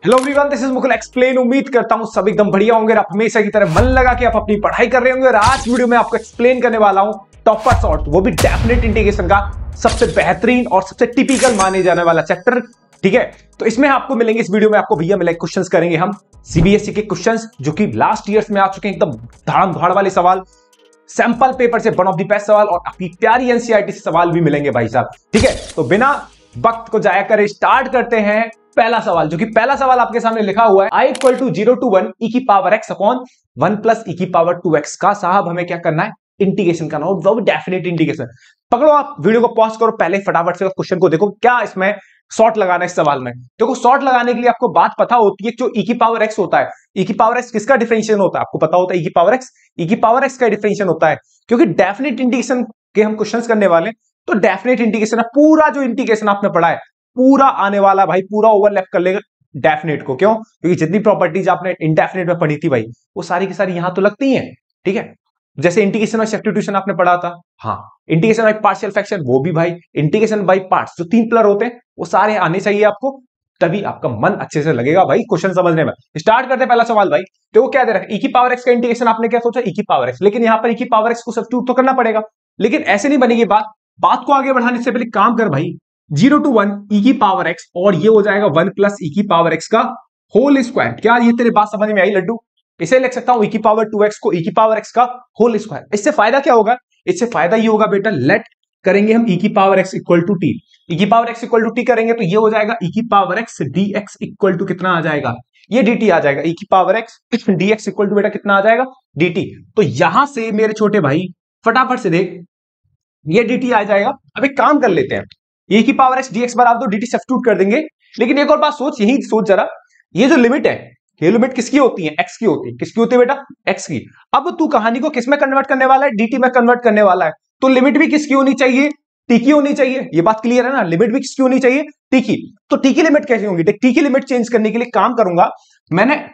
Hello everyone, this is Mukul explain. उम्मीद करता हूं सब एकदम बढ़िया होंगे। आप हमेशा की तरह मन लगा के आप अपनी पढ़ाई कर रहे होंगे। और आज वीडियो में आपको एक्सप्लेन करने वाला हूं टॉपर सॉर्ट, वो भी डेफिनेट इंटीग्रेशन का सबसे बेहतरीन और सबसे टिपिकल माने जाने वाला चैप्टर। ठीक है, तो इसमें आपको मिलेंगे, इस वीडियो में आपको भैया मिलेंगे क्वेश्चंस करेंगे हम सीबीएसई के क्वेश्चंस जो कि लास्ट ईयर्स में आ चुके हैं। एकदम धाड़ धाड़ वाले सवाल, सैंपल पेपर से वन ऑफ द बेस्ट सवाल और आपकी प्यारी एनसीईआरटी से सवाल भी मिलेंगे भाई साहब। ठीक है, तो बिना वक्त को जाया करे स्टार्ट करते हैं पहला सवाल, जो कि पहला सवाल आपके सामने लिखा हुआ है i = 0 to 1 e की power x upon 1 plus e की पावर 2x का साहब हमें क्या करना है, इंटीग्रेशन करना हो, वो डेफिनेट इंटीग्रेशन। पकड़ो, आप वीडियो को पॉज करो, पहले फटाफट से क्वेश्चन को देखो क्या इसमें शॉर्ट लगाना है इस सवाल में। देखो, शॉर्ट लगाने के लिए आपको बात पता होती है, जो e की पावर x होता है, e की पावर x किसका डिफरेंशियल होता है आपको पता होता है, e की पावर x का डिफरेंशियल होता है। क्योंकि डेफिनेट इंटीग्रेशन के हम क्वेश्चंस करने वाले, तो डेफिनेट इंटीग्रेशन है, पूरा जो इंटीग्रेशन आपने पढ़ा है पूरा आने वाला भाई, पूरा ओवरलैप कर लेगा डेफिनेट को। क्यों? क्योंकि जितनी प्रॉपर्टीज आपने इंडेफिनेट में पढ़ी थी भाई, वो सारी की सारी यहां तो लगती हैं। ठीक है, जैसे इंटीग्रेशन बाय सब्स्टिट्यूशन आपने पढ़ा था, हाँ, इंटीग्रेशन बाय पार्शियल फ्रैक्शन वो भी भाई, इंटीग्रेशन बाय पार्ट्स जो तीन पिलर होते हैं वो सारे आने चाहिए आपको, तभी आपका मन अच्छे से लगेगा भाई क्वेश्चन समझने में। स्टार्ट करते हैं पहला सवाल भाई। तो वो क्या दे रखा है, e की पावर x का इंटीग्रेशन आपने क्या सोचा, e की पावर x, लेकिन यहां पर e की पावर x को सब्स्टिट्यूट तो करना पड़ेगा। लेकिन ऐसे नहीं बनेगी बात को आगे बढ़ाने से पहले काम कर भाई, 0 to 1 e की पावर x और ये हो जाएगा 1 प्लस e की पावर x का होल स्क्वायर। क्या ये तेरे बात समझ में आई लड्डू? इसे लिख सकता हूं e की पावर 2x को e की पावर x का होल स्क्वायर। इससे फायदा क्या होगा, इससे फायदा ये होगा बेटा, लेट करेंगे हम e की power x equal to t, e की power x equal to t करेंगे तो ये हो जाएगा e की power x dx equal to कितना आ जाएगा, ये dt आ जाएगा, e की power x dx equal to बेटा कितना आ जाएगा, dt। तो यहां से मेरे छोटे भाई फटाफट से देख, ये dt आ जाएगा। अब एक काम कर लेते हैं, e की पावर x dx बराबर तो dt सब्स्टिट्यूट कर देंगे। लेकिन एक और बात सोच, यही सोच जरा, ये जो लिमिट है, ये लिमिट किसकी होती है, x की होती है। किसकी होती है बेटा, x की। अब तू कहानी को किस में कन्वर्ट करने वाला है, dt में कन्वर्ट करने वाला है, तो लिमिट भी किसकी होनी चाहिए, t की होनी चाहिए। ये बात क्लियर है ना, लिमिट भी किसकी होनी चाहिए, t की। तो t की लिमिट कैसे होगी, t की लिमिट चेंज करने के लिए काम करूंगा मैंने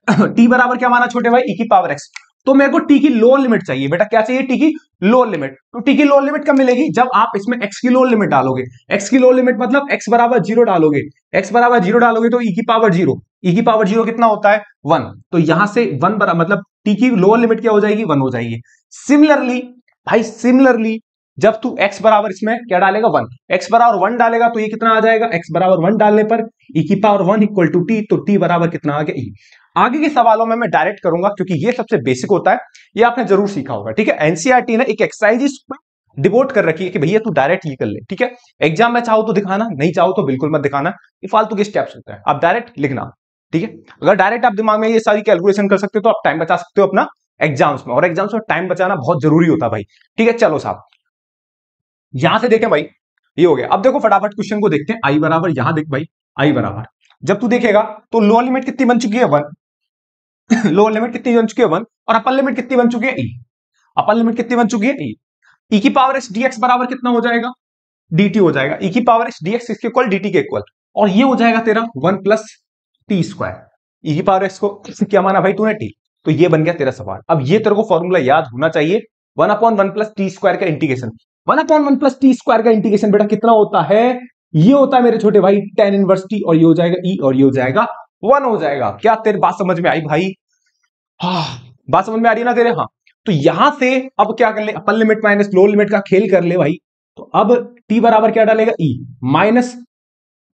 t बराबर क्या माना छोटे भाई, e की पावर x, तो मेरे को t की लोअर लिमिट चाहिए बेटा। क्या चाहिए, t की लोअर लिमिट। तो t की लोअर लिमिट कब मिलेगी, जब आप इसमें x की लोअर लिमिट डालोगे। x की लोअर लिमिट मतलब x बराबर 0 डालोगे, x बराबर 0 डालोगे तो e की पावर 0, e की पावर 0 कितना होता है 1। तो यहां से 1 बराबर मतलब t की लोअर लिमिट क्या हो जाएगी, 1 हो जाएगी। सिमिलरली भाई, सिमिलरली जब तू x बराबर इसमें क्या डालेगा 1, x बराबर 1 डालेगा तो ये कितना आ जाएगा, x बराबर 1 डालने पर e की पावर 1 इक्वल टू टी, तो t बराबर कितना आ गया, e। आगे के सवालों में मैं डायरेक्ट करूंगा क्योंकि ये सबसे बेसिक होता है, ये आपने जरूर सीखा होगा। ठीक है, एनसीईआरटी ने एक एक्सरसाइज इस पर डिवोट कर रखी है कि भैया तू डायरेक्ट ये कर ले। ठीक है, एग्जाम में चाहो तो दिखाना, नहीं चाहो तो बिल्कुल मत दिखाना, ये फालतू के स्टेप्स होते हैं, आप डायरेक्ट लिखना। ठीक है, अगर डायरेक्ट आप दिमाग में ये सारी कैलकुलेशन कर सकते हो तो आप टाइम बचा सकते हो अपना एग्जाम्स में, और एग्जाम्स में टाइम बचाना बहुत जरूरी होता है भाई। ठीक है, चलो साहब यहां से देखें भाई, ये हो गया। अब देखो फटाफट क्वेश्चन को देखते हैं, आई बराबर, यहां देख भाई, आई बराबर जब तू देखेगा तो लोअर लिमिट कितनी बन चुकी है 1 लोअर लिमिट कितनी बन चुकी है 1, और अपर लिमिट कितनी बन चुकी है e, अपर लिमिट कितनी बन चुकी है e। e की पावर x dx बराबर कितना हो जाएगा, dt हो जाएगा, e की पावर x dx किसके इक्वल, dt के इक्वल, और ये हो जाएगा तेरा 1 प्लस टी स्क्वायर। e की पावर x को क्या माना भाई तूने, t, तो ये बन गया तेरा सवाल। अब ये तेरे को फॉर्मूला याद होना चाहिए, 1/1 प्लस टी स्क्वायर का इंटीग्रेशन। 1/1 प्लस टी स्क्वायर का इंटीग्रेशन बेटा कितना होता है, ये होता है मेरे छोटे भाई tan इनवर्स t, और ये हो जाएगा e, और ये हो जाएगा 1 हो जाएगा। क्या तेरी बात समझ में आई भाई? हाँ, बात समझ में आ रही है ना तेरे? हाँ, तो यहां से अब क्या कर ले, अपर लिमिट माइनस लोअर लिमिट का खेल कर ले भाई। तो अब t बराबर क्या डालेगा, e माइनस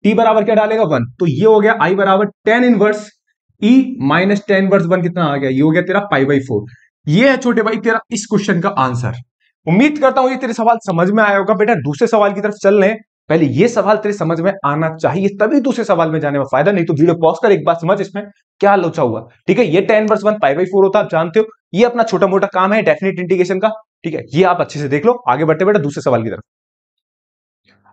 t बराबर क्या डालेगा 1, तो ये हो गया i बराबर tan inverse e minus tan inverse 1 कितना आ गया, ये हो गया तेरा π/4। ये है छोटे भाई तेरा इस क्वेश्चन का आंसर। उम्मीद करता हूं ये तेरे सवाल समझ में आया होगा। बेटा दूसरे सवाल की तरफ चल रहे हैं, पहले ये सवाल तेरे समझ में आना चाहिए, तभी दूसरे सवाल में जाने में फायदा, नहीं तो वीडियो पॉज कर एक बार समझ इसमें क्या लोचा हुआ। ठीक है, ये tan इनवर्स 1 π/4 होता है, आप जानते हो, ये अपना छोटा मोटा काम है डेफिनेट इंटीग्रेशन का। ठीक है, ये आप अच्छे से देख लो। आगे बढ़ते बेटा दूसरे सवाल की तरफ,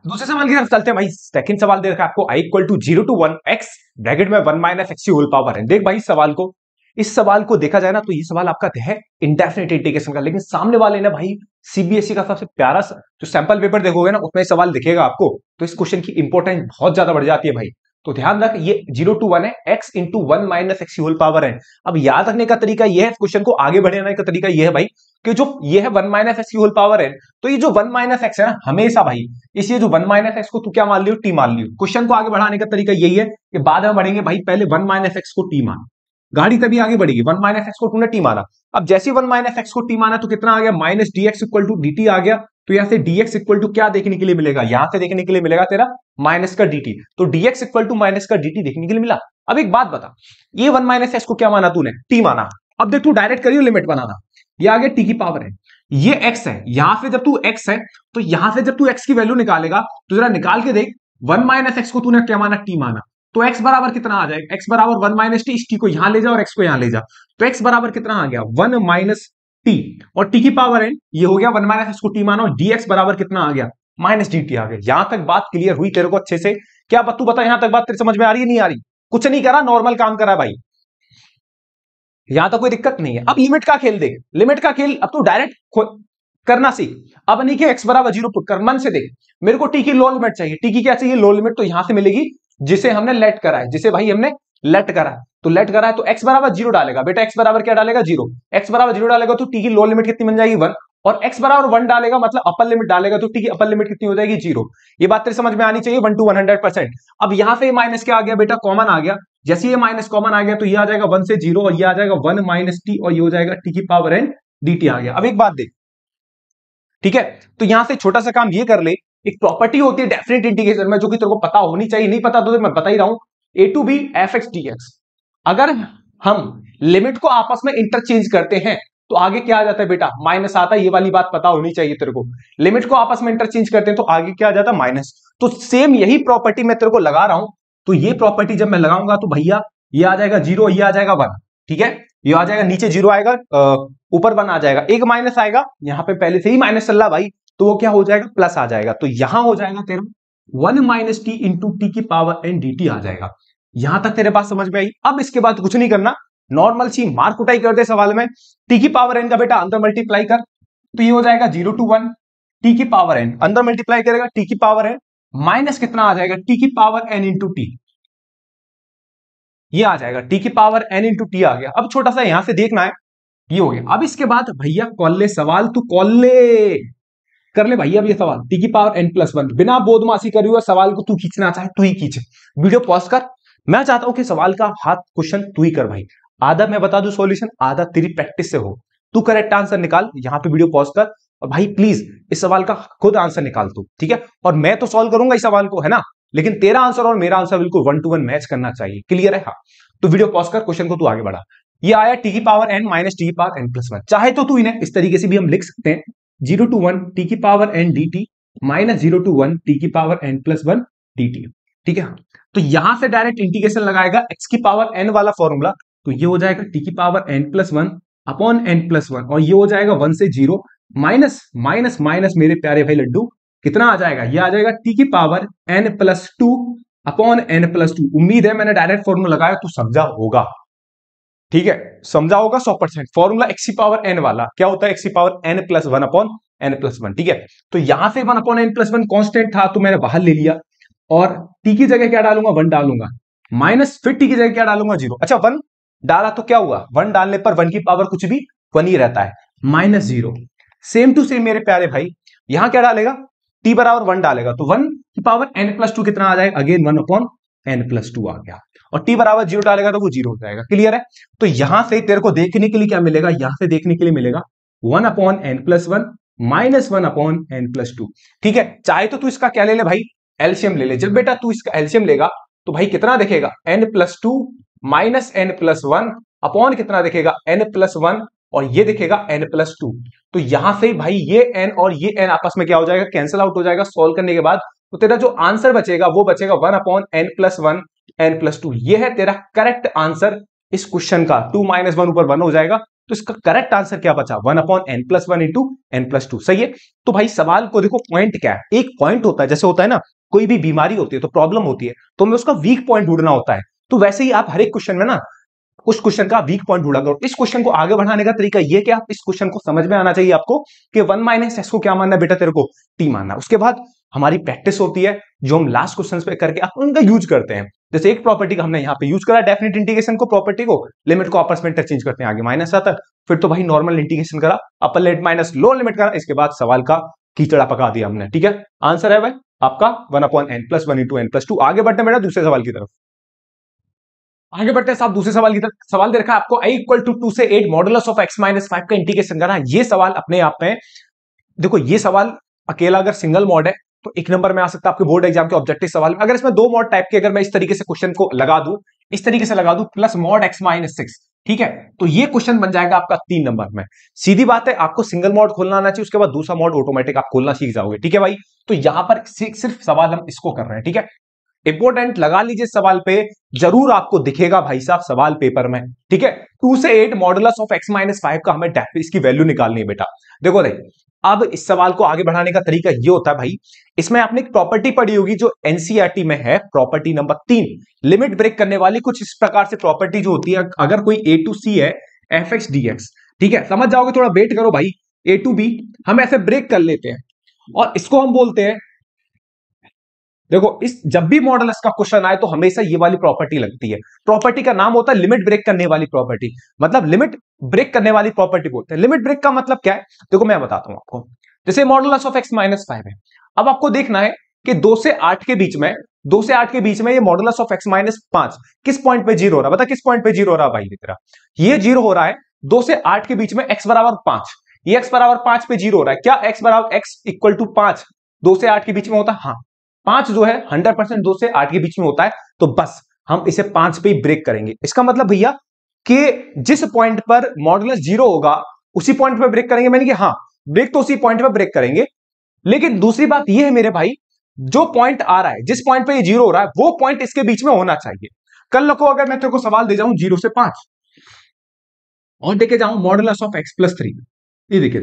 दूसरे सवाल की तरफ चलते हैं भाई। सेकंड सवाल दे रखा है आपको, i = 0 to 1 x ब्रैकेट में 1 माइनस x की होल पावर है। देख भाई सवाल को, इस सवाल को देखा जाए ना तो ये सवाल आपका है इंडेफिनिट इंटीग्रेशन का, लेकिन सामने वाले ना भाई सीबीएसई का सबसे प्यारा जो सैंपल पेपर देखोगे ना उसमें सवाल दिखेगा आपको, तो इस क्वेश्चन की इंपॉर्टेंस बहुत ज्यादा बढ़ जाती है भाई। तो ध्यान रख ये 0 to 1 है, x into 1 minus x whole power n। अब याद रखने का तरीका यह है, क्वेश्चन को आगे बढ़ाने का तरीका यह है भाई कि जो ये है 1 minus x whole power n, तो ये जो 1 माइनस एक्स है ना, हमेशा भाई इस ये जो 1 माइनस एक्स को तू क्या मान लियो, t मान लियो। क्वेश्चन को आगे बढ़ाने का तरीका यही है कि बाद में बढ़ेंगे भाई, पहले 1 माइनस एक्स को t मान, गाड़ी तभी आगे बढ़ेगी। 1 माइनस एक्स को तूने t माना, अब जैसे 1 माइनस एक्स को t माना तो कितना आ गया, minus dx equal to dt आ गया। तो यहां से dx इक्वल टू क्या देखने के लिए मिलेगा, यहां से देखने के लिए मिलेगा तेरा माइनस का dt। तो dx इक्वल टू माइनस का dt देखने के लिए मिला। अब एक बात बता, ये 1 माइनस एक्स को क्या माना तूने, t माना। अब देख तू डायरेक्ट करियो लिमिट बनाना, ये आगे t की पावर है, ये x है, यहां से जब तू x है तो यहां से जब तू x की वैल्यू निकालेगा तो जरा निकाल के देख, 1 माइनस एक्स को तूने क्या माना, t माना। तो x बराबर कितना आ जाएगा, x बराबर 1 माइनस टी, इस t को यहां ले जा और x को यहां ले जा, तो x बराबर कितना आ गया 1 माइनस टी, और t की पावर n ये हो गया 1 माइनस एक्स को t मानो, dx बराबर कितना आ गया माइनस dt आ गया। यहां तक बात क्लियर हुई तेरे को अच्छे से? क्या तू बता, यहां तक बात तेरे समझ में आ रही है नहीं आ रही? कुछ नहीं करा, नॉर्मल काम करा भाई, यहां तक कोई दिक्कत नहीं है। अब लिमिट का खेल देख, लिमिट का खेल अब तू डायरेक्ट करना सीख। अब नहीं कि x बराबर 0 पुट कर, मन से देख, मेरे को t की लो लिमिट चाहिए। t की क्या चाहिए, लो लिमिट, तो यहां से मिलेगी जिसे हमने लेट करा है, जिसे भाई हमने लेट करा है, तो लेट करा है तो x बराबर 0 डालेगा बेटा, x बराबर क्या डालेगा 0, x बराबर 0 डालेगा तो t की लो लिमिट कितनी बन जाएगी 1, और x बराबर 1 डालेगा मतलब अपर लिमिट डालेगा तो t की अपर लिमिट कितनी हो जाएगी 0। ये बात तेरे समझ में आनी चाहिए 1 to 100%। अब यहां से माइनस क्या आ गया बेटा, कॉमन आ गया। जैसे ये माइनस कॉमन आ गया तो ये आ जाएगा 1 से 0, और ये आ जाएगा 1 माइनस टी, और ये हो जाएगा t की पावर n dt आ गया। अब एक बात देख, ठीक है, तो यहां से छोटा सा काम ये कर ले, एक प्रॉपर्टी होती है डेफिनेट इंटीग्रेशन में जो कि तेरे को पता होनी चाहिए, नहीं पता तो मैं बता ही रहा हूं, a to b fx dx। अगर हम लिमिट को आपस में इंटरचेंज करते हैं तो आगे क्या आ जाता है बेटा, माइनस आता है। ये वाली बात पता होनी चाहिए तेरे को, लिमिट को आपस में इंटरचेंज करते हैं तो आगे क्या आ जाता है, माइनस। तो सेम यही प्रॉपर्टी मैं तेरे को लगा रहा हूं, तो ये प्रॉपर्टी जब मैं लगाऊंगा तो भैया ये आ जाएगा 0, ये आ जाएगा 1, ठीक है, ये आ जाएगा, नीचे 0 आएगा, ऊपर 1 आ जाएगा, एक माइनस आएगा, यहां पे पहले से ही माइनस चल रहा भाई, तो वो क्या हो जाएगा, प्लस आ जाएगा। तो यहां हो जाएगा तेरा 1 माइनस टी इंटू टी की पावर n dt आ जाएगा। यहां तक तेरे पास समझ में आई? अब इसके बाद कुछ नहीं करना, नॉर्मल सी मार्क उठाई कर दे सवाल में, टी की पावर n का बेटा अंदर मल्टीप्लाई कर, तो ये हो जाएगा 0 to 1 टी की पावर n, अंदर मल्टीप्लाई करेगा टी की पावर n, माइनस कितना आ जाएगा टी की पावर n इंटू टी, ये आ जाएगा टी की पावर n इंटू टी आ गया। अब छोटा सा यहां से देखना है, ये हो गया। अब इसके बाद भैया कॉल ले सवाल, तू कॉल ले कर ले भैया। अब ये सवाल टी की पावर n+1, बिना बोधमासी करी हुआ सवाल को तू खींचना चाहे तो ही खींच, वीडियो पॉज कर। मैं चाहता हूं कि सवाल का हाथ क्वेश्चन तू ही कर भाई, आधा मैं बता दूं सॉल्यूशन, आधा तेरी प्रैक्टिस से हो। तू करेक्ट आंसर निकाल, यहां पे वीडियो पॉज कर, और भाई प्लीज इस सवाल का खुद आंसर निकाल तू, ठीक है। और मैं तो सॉल्व करूंगा इस सवाल को, है ना, लेकिन तेरा आंसर और मेरा आंसर बिल्कुल 1 to 1 मैच करना चाहिए, क्लियर है? हाँ, तो वीडियो पॉज कर, क्वेश्चन को तू आगे बढ़ा। ये आया टी की पावर n माइनस टी की पावर n+1, चाहे तो तू इन्हें इस तरीके से भी हम लिख सकते हैं, 0 to 1 टी की power n dt minus 0 to 1 T की पावर n+1 dt, ठीक है। तो यहां से डायरेक्ट इंटीग्रेशन लगाएगा x की पावर n वाला फॉर्मूला, तो ये हो जाएगा टी की पावर n+1 अपॉन n+1, और ये हो जाएगा 1 से 0, माइनस माइनस माइनस मेरे प्यारे भाई लड्डू कितना आ जाएगा, ये आ जाएगा टी की पावर n+2 अपॉन n+2। उम्मीद है मैंने डायरेक्ट फॉर्मूला लगाया तो समझा होगा, ठीक है, समझा होगा 100%। फॉर्मूला x की पावर n वाला क्या होता है, x की पावर n+1 अपॉन n+1, ठीक है। तो यहां से 1 अपॉन n+1 कांस्टेंट था तो मैंने बाहर ले लिया, और t की जगह क्या डालूंगा, 1 डालूंगा, माइनस फिर t की जगह क्या डालूंगा, 0। अच्छा 1 डाला तो क्या हुआ, 1 डालने पर 1 की पावर कुछ भी 1 ही रहता है, -0। सेम टू सेम मेरे प्यारे भाई, यहां क्या डालेगा, t बराबर 1 डालेगा तो 1 की पावर n+2 कितना आ जाएगा, अगेन 1 अपॉन n+2 आ गया, और t बराबर 0 डालेगा तो वो 0 हो जाएगा, क्लियर है। तो यहां से तेरे को देखने के लिए क्या मिलेगा, यहां से देखने के लिए मिलेगा 1 upon n+1 minus 1 upon n+2, ठीक है। चाहे तो तू इसका क्या ले ले भाई, एलसीएम ले ले। जब बेटा तू इसका एलसीएम लेगा तो भाई कितना दिखेगा, n+2 माइनस n+1 अपॉन कितना दिखेगा, n+1, और ये दिखेगा n+2। तो यहां से भाई ये n और ये n आपस में क्या हो जाएगा, कैंसिल आउट हो जाएगा सॉल्व करने के बाद। तो तेरा जो आंसर बचेगा वो बचेगा 1 अपॉन n+1 n+2। ये है तेरा करेक्ट आंसर इस क्वेश्चन का। 2 - 1 ऊपर 1 हो जाएगा, तो इसका करेक्ट आंसर क्या बचा, 1 अपॉन n+1 इंटू n+2, सही है। तो भाई सवाल को देखो, पॉइंट क्या है, एक पॉइंट होता है, जैसे होता है ना कोई भी बीमारी होती है तो प्रॉब्लम होती है, तो हमें उसका वीक पॉइंट ढूंढना होता है। तो वैसे ही आप हर एक क्वेश्चन में ना उस क्वेश्चन का वीक पॉइंट ढूंढा करो। इस क्वेश्चन को आगे बढ़ाने का तरीका ये कि आप इस क्वेश्चन को समझ में आना चाहिए आपको कि 1 माइनस एक्स को क्या मानना है बेटा, तेरे को t मानना। उसके बाद हमारी प्रैक्टिस होती है जो हम लास्ट क्वेश्चन पे करके आप उनका यूज करते हैं। जैसे एक प्रॉपर्टी का हमने यहाँ पे यूज करा डेफिनेट इंटीग्रेशन को, प्रॉपर्टी को, लिमिट को आपस में इंटरचेंज करते हैं, आगे माइनस आता है, फिर तो भाई नॉर्मल इंटीग्रेशन करा, अपर लिमिट माइनस लोअर लिमिट करा, इसके बाद सवाल का कीचड़ा पका दिया हमने। ठीक है, आंसर है भाई आपका 1/n+1 × n+2। आगे बढ़ते हैं बेटा दूसरे सवाल की तरफ, आगे बढ़ते हैं साहब दूसरे सवाल की तरफ। सवाल दे रखा है आपको i = 2 से 8 मॉडुलस ऑफ x-5 का इंटीग्रेशन करना। ये सवाल अपने आप में देखो, ये सवाल अकेला अगर सिंगल मॉड है तो एक नंबर में आ सकता है आपके बोर्ड एग्जाम के ऑब्जेक्टिव सवाल में। अगर इसमें दो मॉड टाइप के अगर मैं इस तरीके से क्वेश्चन को लगा दूं, इस तरीके से लगा दूं प्लस मॉड x-6, ठीक है, तो ये क्वेश्चन बन जाएगा आपका 3 नंबर में। सीधी बात है, आपको सिंगल मॉड खोलना आना चाहिए, उसके बाद दूसरा मॉड ऑटोमेटिक आप खोलना सीख जाओगे। ठीक है भाई, तो यहां पर सिर्फ सवाल हम इसको कर रहे हैं। ठीक है, इंपोर्टेंट लगा लीजिए सवाल पे, जरूर आपको दिखेगा भाई साहब सवाल पेपर में। ठीक है, 2 से 8 मॉडुलस ऑफ x-5 का हमें इसकी वैल्यू निकालनी है बेटा। देखो भाई, अब इस सवाल को आगे बढ़ाने का तरीका ये होता है भाई, इसमें आपने एक प्रॉपर्टी पढ़ी होगी जो एनसीईआरटी में है, प्रॉपर्टी नंबर 3, लिमिट ब्रेक करने वाली। कुछ इस प्रकार से प्रॉपर्टी जो होती है, अगर कोई a to c है f(x, dx), ठीक है, समझ जाओगे, थोड़ा वेट करो भाई, a to b हम ऐसे ब्रेक कर लेते हैं और इसको हम बोलते हैं, देखो इस जब भी मॉडुलस का क्वेश्चन आए तो हमेशा ये वाली प्रॉपर्टी लगती है। प्रॉपर्टी का नाम होता है लिमिट ब्रेक करने वाली प्रॉपर्टी, मतलब लिमिट ब्रेक करने वाली प्रॉपर्टी बोलते हैं। लिमिट ब्रेक का मतलब क्या है, देखो मैं बताता हूं आपको। जैसे मॉडुलस ऑफ x-5 है, अब आपको देखना है कि 2 से 8 के बीच में, 2 से 8 के बीच में ये मॉडुलस ऑफ x-5 किस पॉइंट पे जीरो हो रहा है, बता किस पॉइंट पे जीरो हो रहा है भाई मित्रा, ये जीरो हो रहा है 2 से 8 के बीच में x = 5, ये x = 5 पे जीरो हो रहा है। क्या x = 5 2 से 8 के बीच में होता है? हाँ, 5 जो है 100% 2 से 8 के बीच में होता है, तो बस हम इसे 5 पे ही ब्रेक करेंगे। इसका मतलब भैया कि जिस पॉइंट पर मॉडुलस जीरो होगा उसी पॉइंट पे ब्रेक करेंगे, मैंने कि हाँ ब्रेक तो उसी पॉइंट पे ब्रेक करेंगे। लेकिन दूसरी बात यह है मेरे भाई, जो पॉइंट आ रहा है, जिस पॉइंट पे ये जीरो हो रहा है, वो पॉइंट इसके बीच में होना चाहिए। कल को अगर मैं तेरे को सवाल दे जाऊं 0 से 5 और देखे जाऊं मॉडुलस ऑफ x+3, ये देखिए,